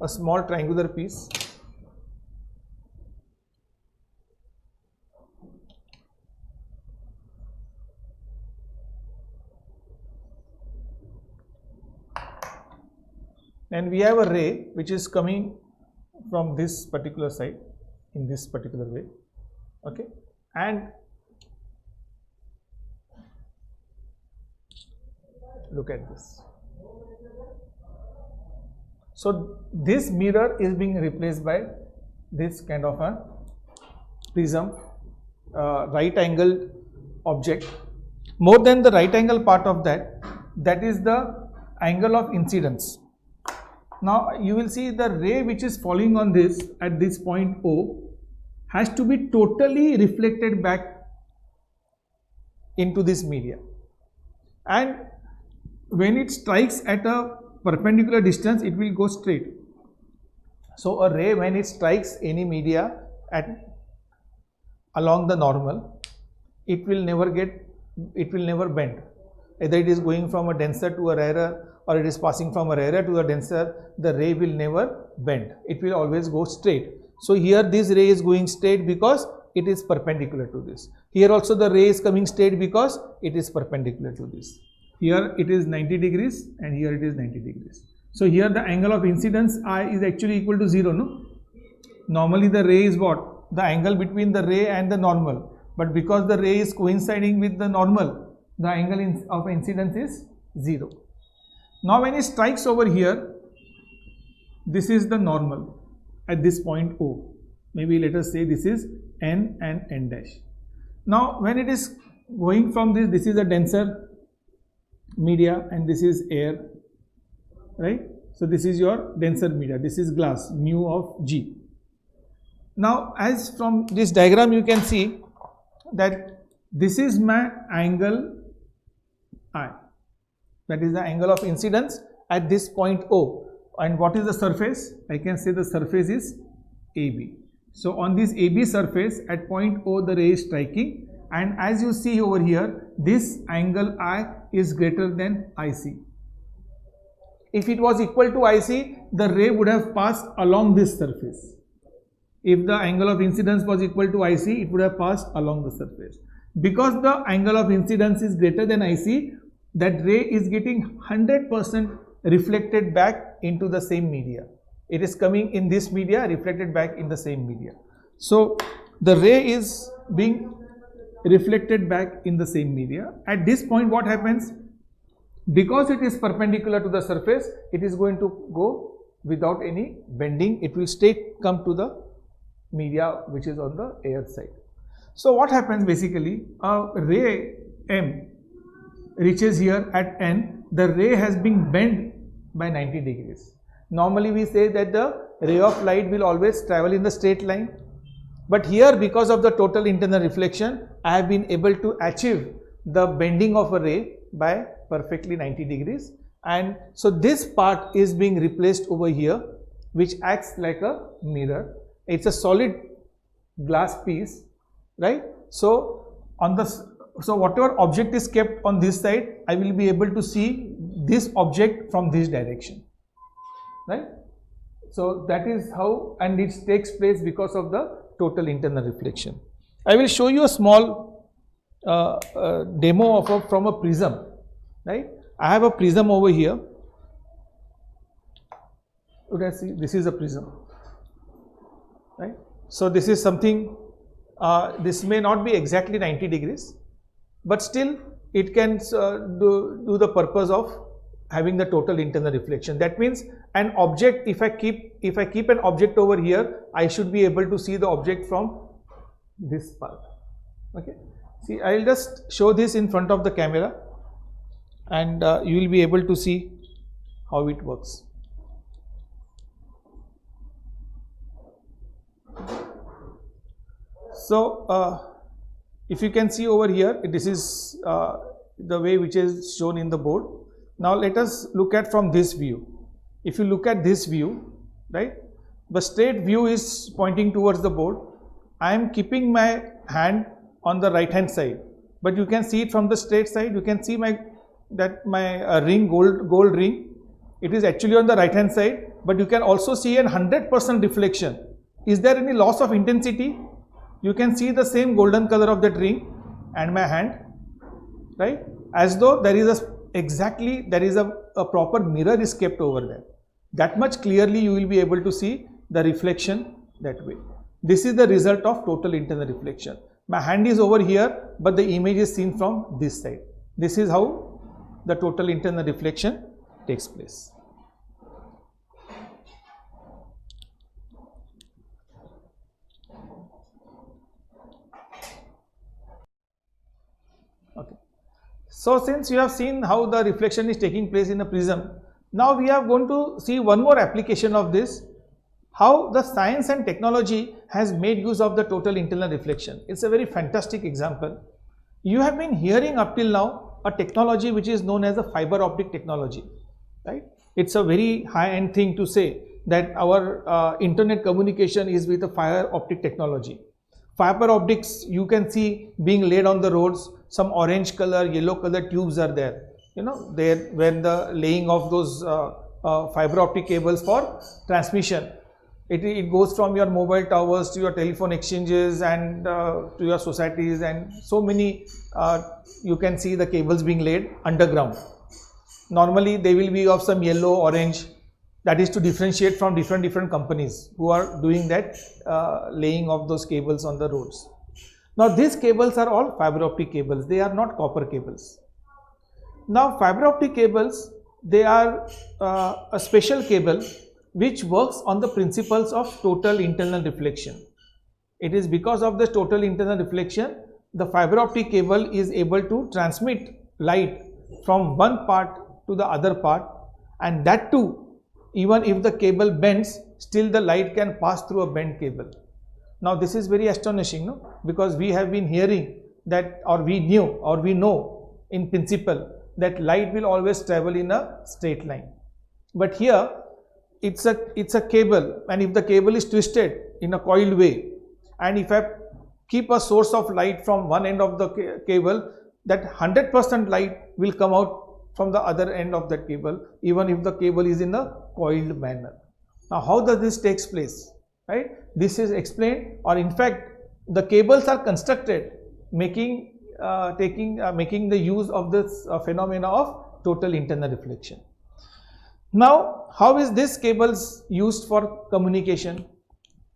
a small triangular piece. And we have a ray which is coming from this particular side in this particular way. Okay. And look at this. So this mirror is being replaced by this kind of a prism, right angled object. More than the right angle part of that, that is the angle of incidence. Now you will see the ray which is falling on this at this point O has to be totally reflected back into this media, and when it strikes at a perpendicular distance, it will go straight. So a ray, when it strikes any media along the normal, it will never bend. Either it is going from a denser to a rarer, or it is passing from a rarer to a denser, the ray will never bend. It will always go straight. So here this ray is going straight because it is perpendicular to this. Here also the ray is coming straight because it is perpendicular to this. Here it is 90 degrees and here it is 90 degrees. So here the angle of incidence I is actually equal to 0, no? Normally the ray is what? The angle between the ray and the normal. But because the ray is coinciding with the normal, the angle of incidence is 0. Now when it strikes over here, this is the normal at this point O. Maybe let us say this is N and N dash. Now when it is going from this is a denser media and this is air, right? So this is your denser media, this is glass, mu of G. Now as from this diagram you can see that this is my angle I, that is the angle of incidence at this point O. And what is the surface? I can say the surface is AB. So on this AB surface at point O the ray is striking, and as you see over here, this angle I is greater than IC. If it was equal to IC, the ray would have passed along this surface. If the angle of incidence was equal to IC, it would have passed along the surface. Because the angle of incidence is greater than IC, that ray is getting 100% reflected back into the same media. It is coming in this media, reflected back in the same media. So the ray is being reflected back in the same media. At this point what happens? Because it is perpendicular to the surface, it is going to go without any bending. It will straight come to the media which is on the air side. So what happens basically, a ray M reaches here at N, the ray has been bent by 90 degrees. Normally we say that the ray of light will always travel in the straight line. But here, because of the total internal reflection, I have been able to achieve the bending of a ray by perfectly 90 degrees. And so this part is being replaced over here, which acts like a mirror. It's a solid glass piece, right? So whatever object is kept on this side, I will be able to see this object from this direction, right? So that is how, and it takes place because of the total internal reflection. I will show you a small demo of from a prism, right? I have a prism over here. This is a prism, right? So this is something, this may not be exactly 90 degrees, but still it can do the purpose of having the total internal reflection. That means an object, if I keep an object over here, I should be able to see the object from this part. Okay, see, I will just show this in front of the camera, and you will be able to see how it works. So if you can see over here, this is the way which is shown in the board. Now let us look at from this view. If you look at this view, right, the straight view is pointing towards the board. I am keeping my hand on the right hand side, but you can see it from the straight side. You can see my ring, gold ring. It is actually on the right hand side, but you can also see a 100% reflection. Is there any loss of intensity? You can see the same golden color of that ring and my hand, right? As though there is a proper mirror is kept over there. That much clearly you will be able to see the reflection that way. This is the result of total internal reflection. My hand is over here, but the image is seen from this side. This is how the total internal reflection takes place. Okay. So since you have seen how the reflection is taking place in a prism, now we are going to see one more application of this, how the science and technology has made use of the total internal reflection. It's a very fantastic example. You have been hearing up till now a technology which is known as the fiber optic technology, right? It's a very high-end thing to say that our internet communication is with a fiber optic technology. Fiber optics you can see being laid on the roads. Some orange color, yellow color tubes are there. You know, there when the laying of those fiber optic cables for transmission. It goes from your mobile towers to your telephone exchanges and to your societies, and so many you can see the cables being laid underground. Normally they will be of some yellow, orange, that is to differentiate from different companies who are doing that laying of those cables on the roads. Now these cables are all fiber optic cables, they are not copper cables. Now fiber optic cables, they are a special cable which works on the principles of total internal reflection. It is because of the total internal reflection, the fiber optic cable is able to transmit light from one part to the other part, and that too, even if the cable bends, still the light can pass through a bent cable. Now this is very astonishing, no? Because we have been hearing that, or we know in principle that light will always travel in a straight line. But here it's a cable, and if the cable is twisted in a coiled way, and if I keep a source of light from one end of the cable, that 100% light will come out from the other end of that cable, even if the cable is in a coiled manner. Now how does this takes place, right? This is explained, or in fact the cables are constructed making the use of this phenomena of total internal reflection. Now how is this cables used for communication?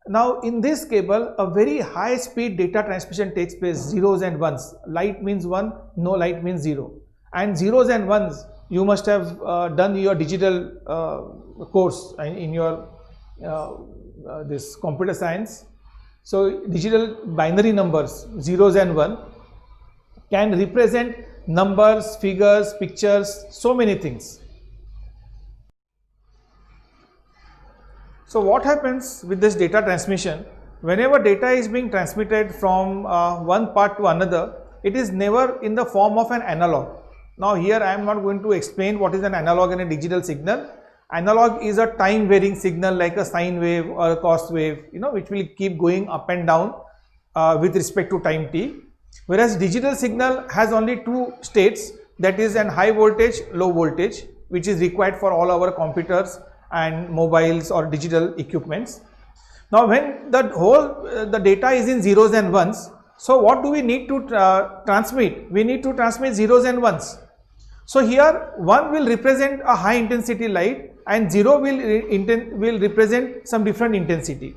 Now in this cable a very high speed data transmission takes place, zeros and ones. Light means 1, no light means 0, and zeros and ones you must have done your digital course in your this computer science. So digital binary numbers, zeros and 1, can represent numbers, figures, pictures, so many things. So what happens with this data transmission? Whenever data is being transmitted from one part to another, it is never in the form of an analog. Now here I am not going to explain what is an analog and a digital signal. Analog is a time varying signal like a sine wave or a cos wave, you know, which will keep going up and down with respect to time t. Whereas digital signal has only two states, that is an high voltage, low voltage, which is required for all our computers and mobiles or digital equipments. Now when the data is in zeros and ones, so what do we need to transmit? We need to transmit zeros and ones. So here 1 will represent a high intensity light and 0 will represent some different intensity.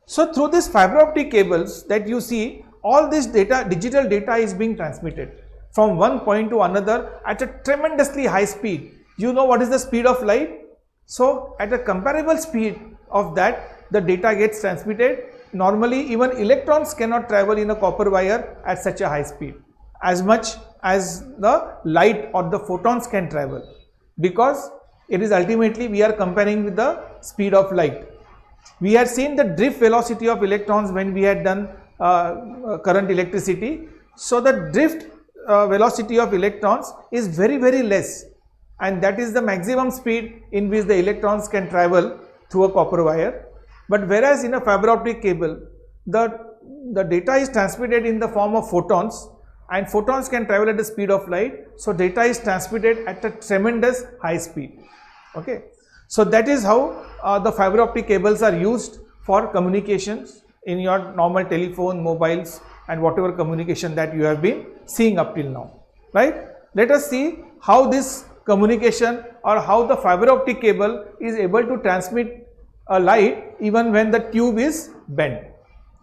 So through these fiber optic cables that you see, all this data, digital data is being transmitted from one point to another at a tremendously high speed. You know what is the speed of light? So at a comparable speed of that, the data gets transmitted. Normally even electrons cannot travel in a copper wire at such a high speed as much as the light or the photons can travel, because it is ultimately we are comparing with the speed of light. We had seen the drift velocity of electrons when we had done current electricity. So the drift velocity of electrons is very less, and that is the maximum speed in which the electrons can travel through a copper wire. But whereas in a fiber optic cable, the data is transmitted in the form of photons, and photons can travel at the speed of light. So data is transmitted at a tremendous high speed. Okay, so that is how the fiber optic cables are used for communications in your normal telephone, mobiles, and whatever communication that you have been seeing up till now, right? Let us see how this communication or how the fiber optic cable is able to transmit a light even when the tube is bent,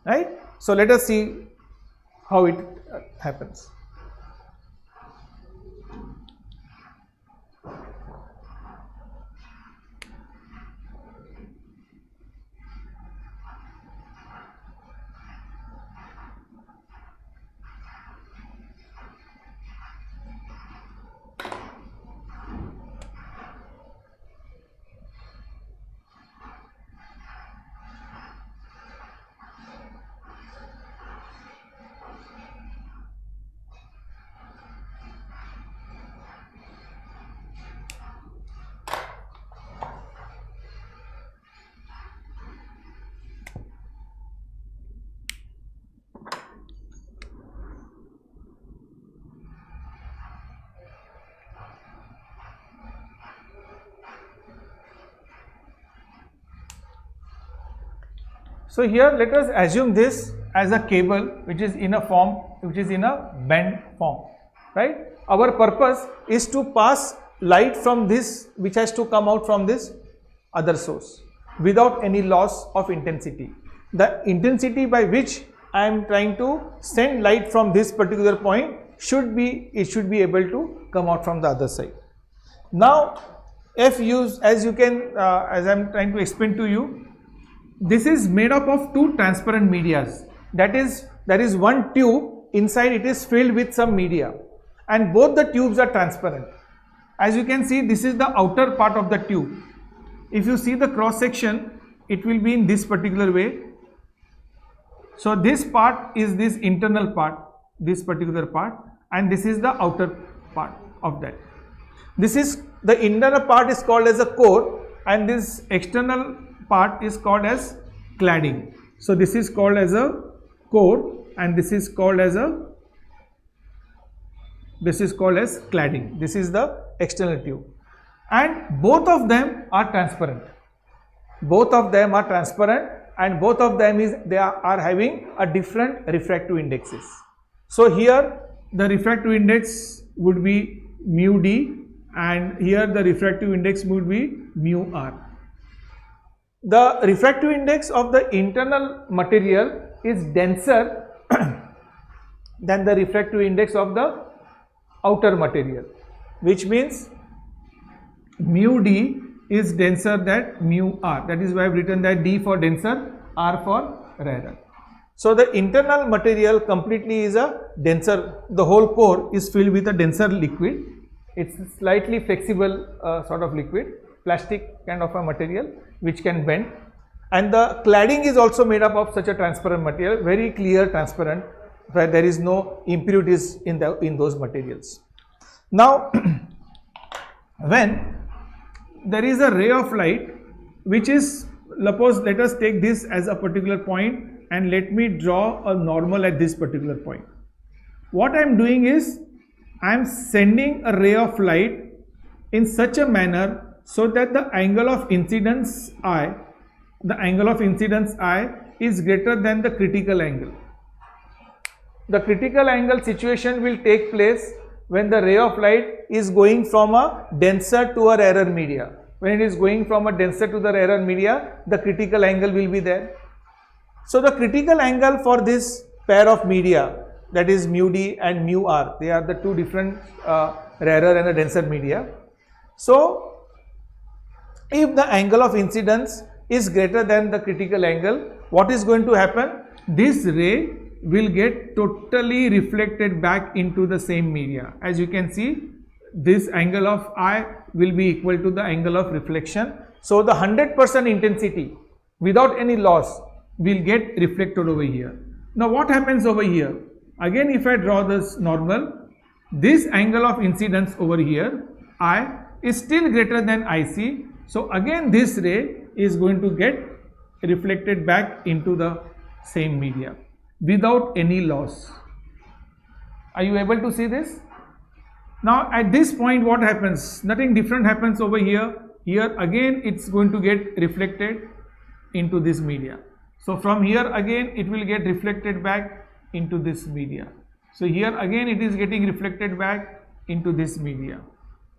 right? So let us see how it happens. So here let us assume this as a cable which is in a form, which is in a bent form, right? Our purpose is to pass light from this, which has to come out from this other source without any loss of intensity. The intensity by which I am trying to send light from this particular point should be able to come out from the other side. Now as I am trying to explain to you, this is made up of two transparent medias. That is, there is one tube, inside it is filled with some media, and both the tubes are transparent. As you can see, this is the outer part of the tube. If you see the cross section, it will be in this particular way. So this part is this internal part, this particular part, and this is the outer part of that. This is the internal part is called as a core, and this external part is called as cladding. So this is called as a core, and this is called as cladding. This is the external tube, and both of them are transparent. Both of them are transparent, and both of them are having a different refractive indexes. So here the refractive index would be mu d, and here the refractive index would be mu r. The refractive index of the internal material is denser than the refractive index of the outer material, which means mu d is denser than mu r. That is why I have written that d for denser, r for rarer. So the internal material completely is a denser, the whole core is filled with a denser liquid. It's a slightly flexible sort of liquid, plastic kind of a material which can bend, and the cladding is also made up of such a transparent material, very clear transparent, where there is no impurities in those materials. Now when there is a ray of light which is, let us take this as a particular point, and let me draw a normal at this particular point. What I am doing is I am sending a ray of light in such a manner so that the angle of incidence I, is greater than the critical angle. The critical angle situation will take place when the ray of light is going from a denser to a rarer media. When it is going from a denser to the rarer media, the critical angle will be there. So the critical angle for this pair of media, that is mu d and mu r, they are the two different rarer and a denser media. So if the angle of incidence is greater than the critical angle, what is going to happen? This ray will get totally reflected back into the same media. As you can see, this angle of I will be equal to the angle of reflection. So the 100% intensity without any loss will get reflected over here. Now what happens over here? Again, if I draw this normal, this angle of incidence over here, I, is still greater than IC. So again this ray is going to get reflected back into the same media without any loss. Are you able to see this? Now at this point what happens? Nothing different happens over here. Here again it's going to get reflected into this media. So from here again it will get reflected back into this media. So here again it is getting reflected back into this media.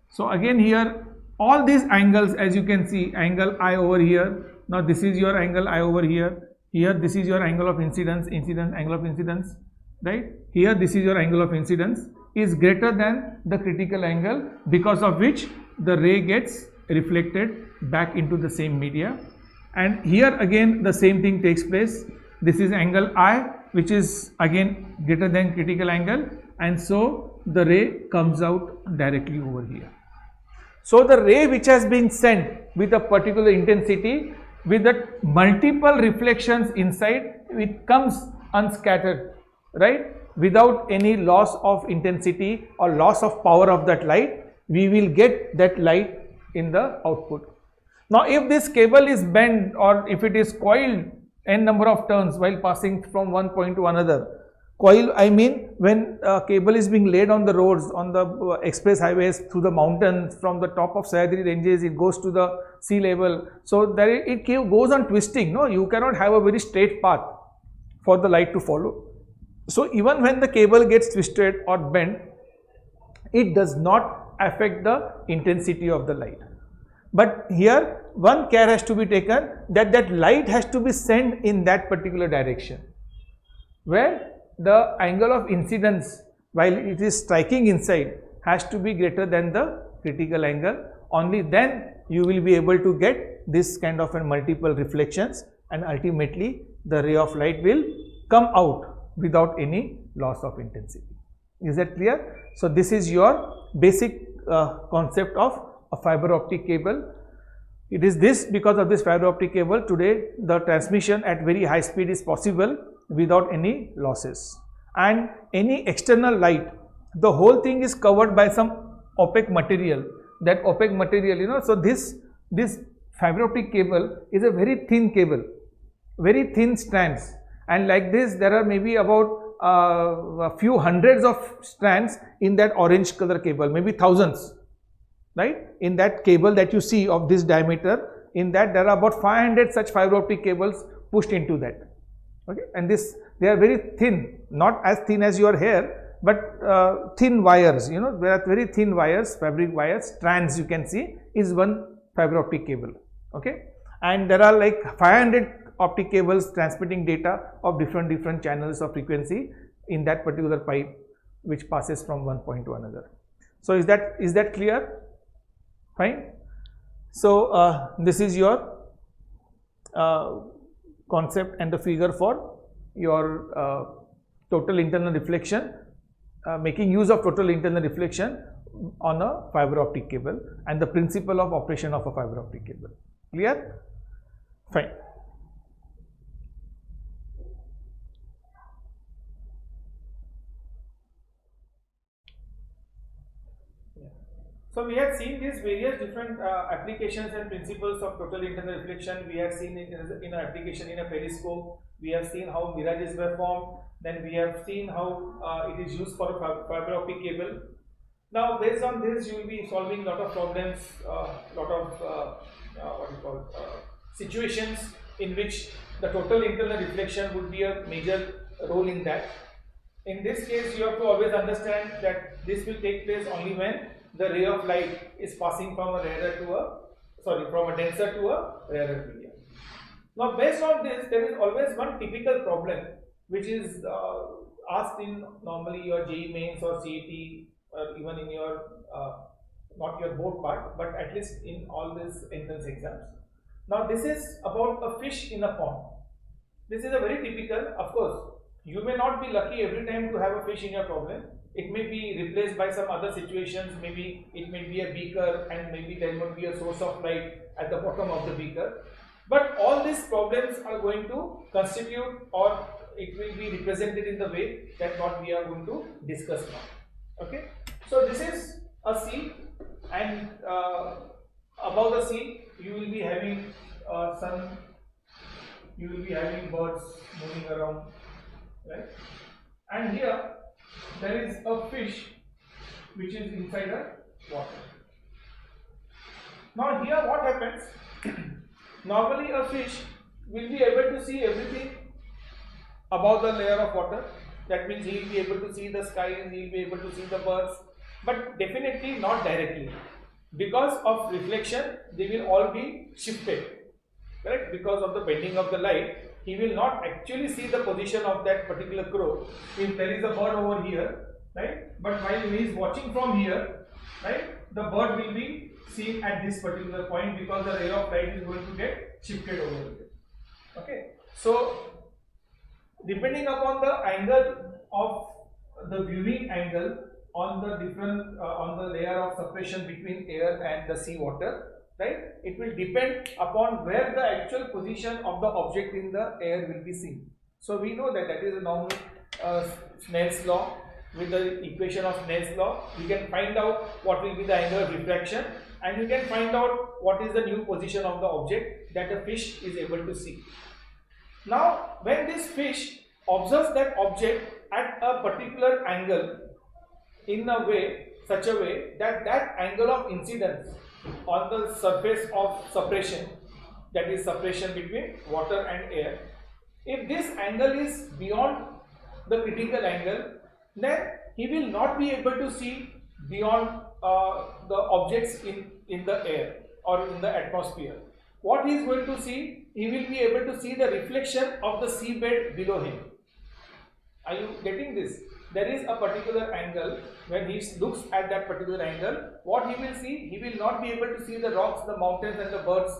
So again here all these angles, as you can see, angle I over here, now this is your angle I over here, here this is your angle of incidence, angle of incidence, right? Here this is your angle of incidence, is greater than the critical angle, because of which the ray gets reflected back into the same media. And here again the same thing takes place. This is angle I, which is again greater than critical angle, and so the ray comes out directly over here. So the ray which has been sent with a particular intensity, with the multiple reflections inside, it comes unscattered, right? Without any loss of intensity or loss of power of that light, we will get that light in the output. Now if this cable is bent, or if it is coiled n number of turns while passing from one point to another, coil, I mean when cable is being laid on the roads, on the express highways, through the mountains, from the top of Sahyadri ranges, it goes to the sea level. So there it goes on twisting. No, you cannot have a very straight path for the light to follow. So even when the cable gets twisted or bent, it does not affect the intensity of the light. But here one care has to be taken, that that light has to be sent in that particular direction, where the angle of incidence while it is striking inside has to be greater than the critical angle. Only then you will be able to get this kind of a multiple reflections, and ultimately the ray of light will come out without any loss of intensity. Is that clear? So this is your basic concept of a fiber optic cable. It is this, because of this fiber optic cable, today the transmission at very high speed is possible without any losses. And any external light, the whole thing is covered by some opaque material. That opaque material, you know, so this fiber optic cable is a very thin cable, very thin strands, and like this there are maybe about a few hundreds of strands in that orange color cable, maybe thousands, right? In that cable that you see of this diameter, in that there are about 500 such fiber optic cables pushed into that. Okay, and this, they are very thin, not as thin as your hair, but thin wires, you know, there are very thin wires, fabric wires, strands you can see is one fiber optic cable. Okay, and there are like 500 optic cables transmitting data of different channels of frequency in that particular pipe, which passes from one point to another. So is that clear? Fine. So this is your concept and the figure for your total internal reflection, making use of total internal reflection on a fiber optic cable, and the principle of operation of a fiber optic cable. Clear? Fine. So we have seen these various different applications and principles of total internal reflection. We have seen it in an application in a periscope. We have seen how mirages were formed. Then we have seen how it is used for a fiber optic cable. Now, based on this, you will be solving lot of problems, lot of situations in which the total internal reflection would be a major role in that. In this case, you have to always understand that this will take place only when the ray of light is passing from a denser to a rarer medium. Now, based on this, there is always one typical problem which is asked in normally your JEE mains or CET, or even in your not your board part, but at least in all these entrance exams. Now, this is about a fish in a pond. This is a very typical. Of course, you may not be lucky every time to have a fish in your problem. It may be replaced by some other situations. Maybe it may be a beaker, and maybe there would be a source of light at the bottom of the beaker. But all these problems are going to constitute, or it will be represented in the way that what we are going to discuss now. Okay. So this is a sea, and above the sea you will be having sun. You will be having birds moving around, right? And here there is a fish which is inside the water. Now here what happens? Normally a fish will be able to see everything above the layer of water. That means he will be able to see the sky and he will be able to see the birds, but definitely not directly. Because of reflection, they will all be shifted, correct? Because of the bending of the light, he will not actually see the position of that particular crow. If there is a bird over here, right? But while he is watching from here, right, the bird will be seen at this particular point because the ray of light is going to get shifted over here. Okay. So, depending upon the angle of the viewing angle on the different on the layer of separation between air and the sea water, right, it will depend upon where the actual position of the object in the air will be seen. So we know that that is a normal Snell's law. With the equation of Snell's law, you can find out what will be the angle of refraction, and you can find out what is the new position of the object that the fish is able to see. Now, when this fish observes that object at a particular angle in a way, such a way that that angle of incidence on the surface of separation, that is separation between water and air, if this angle is beyond the critical angle, then he will not be able to see beyond the objects in the air or in the atmosphere. What he is going to see, he will be able to see the reflection of the seabed below him. Are you getting this? There is a particular angle. When he looks at that particular angle, what he will see, he will not be able to see the rocks, the mountains and the birds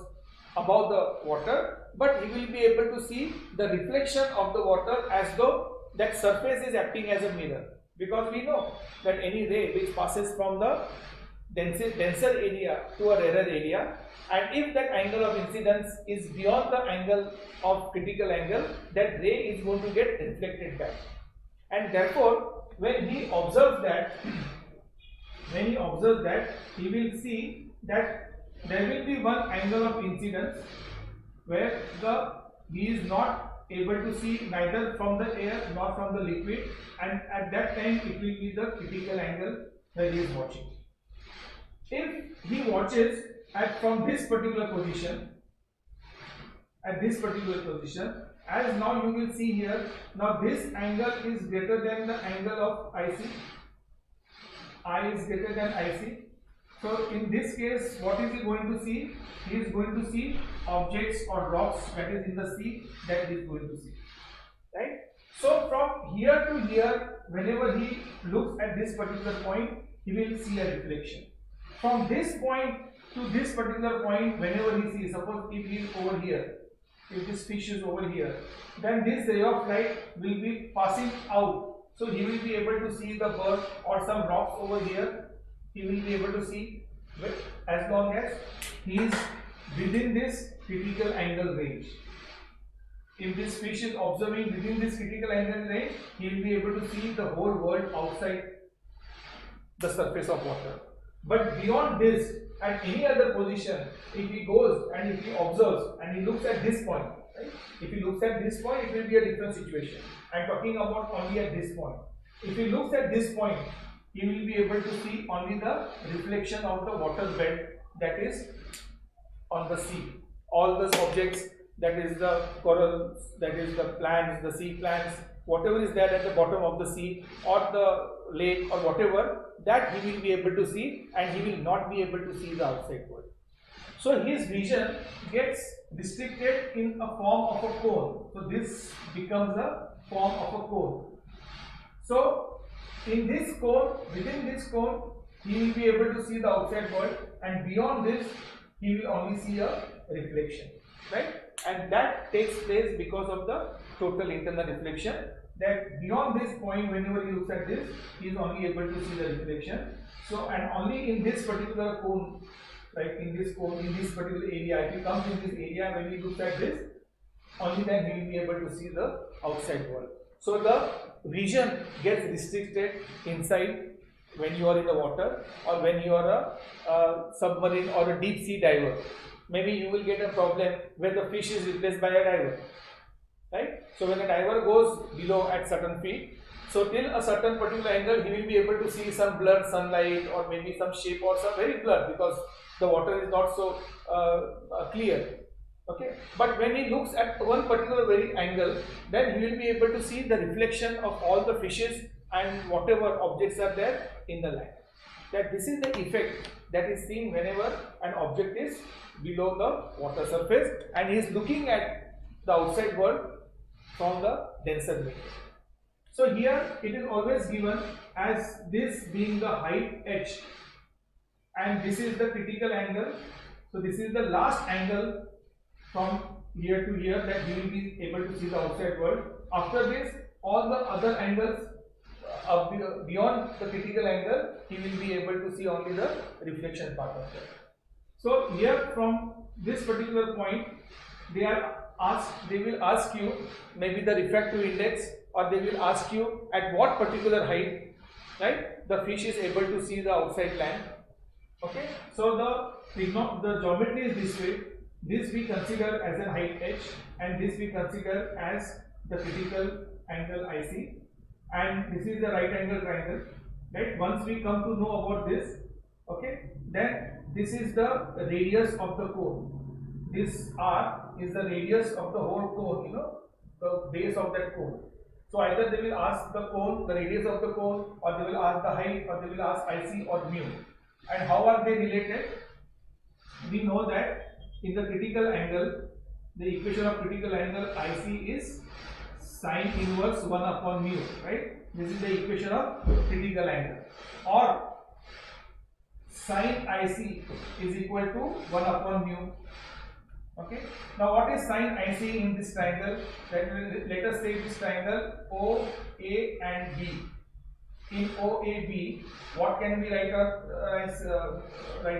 above the water, but he will be able to see the reflection of the water as though that surface is acting as a mirror. Because we know that any ray which passes from the denser area to a rarer area, and if that angle of incidence is beyond the angle of critical angle, that ray is going to get reflected back. And therefore, when he observes that, he will see that there will be one angle of incidence where he is not able to see neither from the air nor from the liquid, and at that time it will be the critical angle that he is watching. If he watches from this particular position, as now you will see here, now this angle is greater than the angle of IC. I is greater than IC. So in this case, what is he going to see? He is going to see objects or rocks that is in the sea, that he is going to see. Right? So from here to here, whenever he looks at this particular point, he will see a reflection. From this point to this particular point, whenever he sees, suppose if he is over here, if this fish is over here, then this ray of light will be passing out. So he will be able to see the bird or some rocks over here. He will be able to see as long as he is within this critical angle range. If this fish is observing within this critical angle range, he will be able to see the whole world outside the surface of water. But beyond this, at any other position, if he goes and if he observes and he looks at this point, right? If he looks at this point, it will be a different situation. I am talking about only at this point. If he looks at this point, he will be able to see only the reflection of the water bed that is on the sea. All the objects, that is the corals, that is the plants, the sea plants, whatever is there at the bottom of the sea or the lake or whatever, that he will be able to see, and he will not be able to see the outside world. So his vision gets restricted in a form of a cone. So this becomes a form of a cone. So in this cone, within this cone, he will be able to see the outside world, and beyond this, he will only see a reflection, right? And that takes place because of the total internal reflection. That beyond this point, whenever he looks at this, he is only able to see the reflection. So, and only in this particular cone, like in this cone, in this particular area, if he comes in this area, when he looks at this, only then he will be able to see the outside world. So the vision gets restricted inside when you are in the water, or when you are a submarine or a deep sea diver. Maybe you will get a problem where the fish is replaced by a diver, right? So when a diver goes below at certain feet, so till a certain particular angle, he will be able to see some blurred sunlight or maybe some shape or some very blurred, because the water is not so clear. Okay, but when he looks at one particular very angle, then he will be able to see the reflection of all the fishes and whatever objects are there in the land. That this is the effect that is seen whenever an object is below the water surface and he is looking at the outside world from the denser medium. So here it is always given as this being the height h, and this is the critical angle. So this is the last angle from here to here that you will be able to see the outside world. After this, all the other angles beyond the critical angle, he will be able to see only the reflection part of that. So here from this particular point, they will ask you maybe the refractive index, or they will ask you at what particular height, right, the fish is able to see the outside land. Okay, so the geometry is this way. This we consider as a height h, and this we consider as the critical angle IC, and this is the right angle triangle, right? Once we come to know about this, okay, then this is the radius of the cone. This R is the radius of the whole cone, the base of that cone. So either they will ask the cone, the radius of the cone, or they will ask the height, or they will ask IC or mu. And how are they related? We know that in the critical angle, the equation of critical angle IC is sine inverse 1 upon mu, right? This is the equation of critical angle. Or sine IC is equal to 1 upon mu. Okay. Now what is sine IC in this triangle? Let us say this triangle OA and B. In OAB, what can we write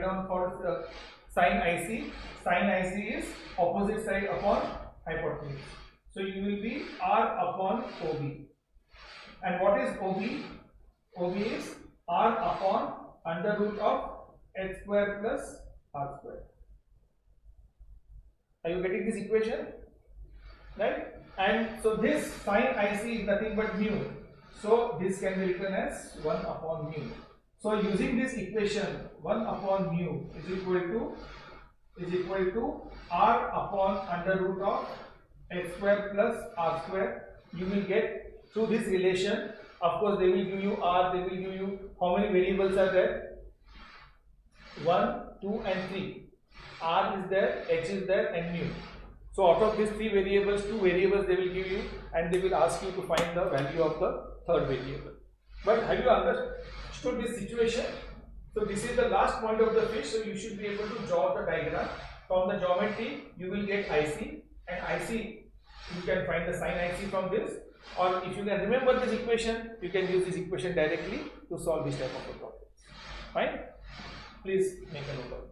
down for sine IC? Sine IC is opposite side upon hypotenuse. So you will be R upon OB. And what is OB? OB is R upon under root of h square plus r square. Are you getting this equation? Right? And so this sine IC is nothing but mu. So this can be written as 1 upon mu. So using this equation, 1 upon mu is equal to R upon under root of h square plus r square. You will get through this relation. Of course, they will give you R, they will give you how many variables are there? 1, 2 and 3. R is there, H is there and mu. So out of these 3 variables, 2 variables they will give you, and they will ask you to find the value of the third variable. But have you understood this situation? So this is the last point of the fish, so you should be able to draw the diagram. From the geometry, you will get IC, and IC, you can find the sine IC from this, or if you can remember this equation, you can use this equation directly to solve this type of a problem. Fine? Please make a note of it.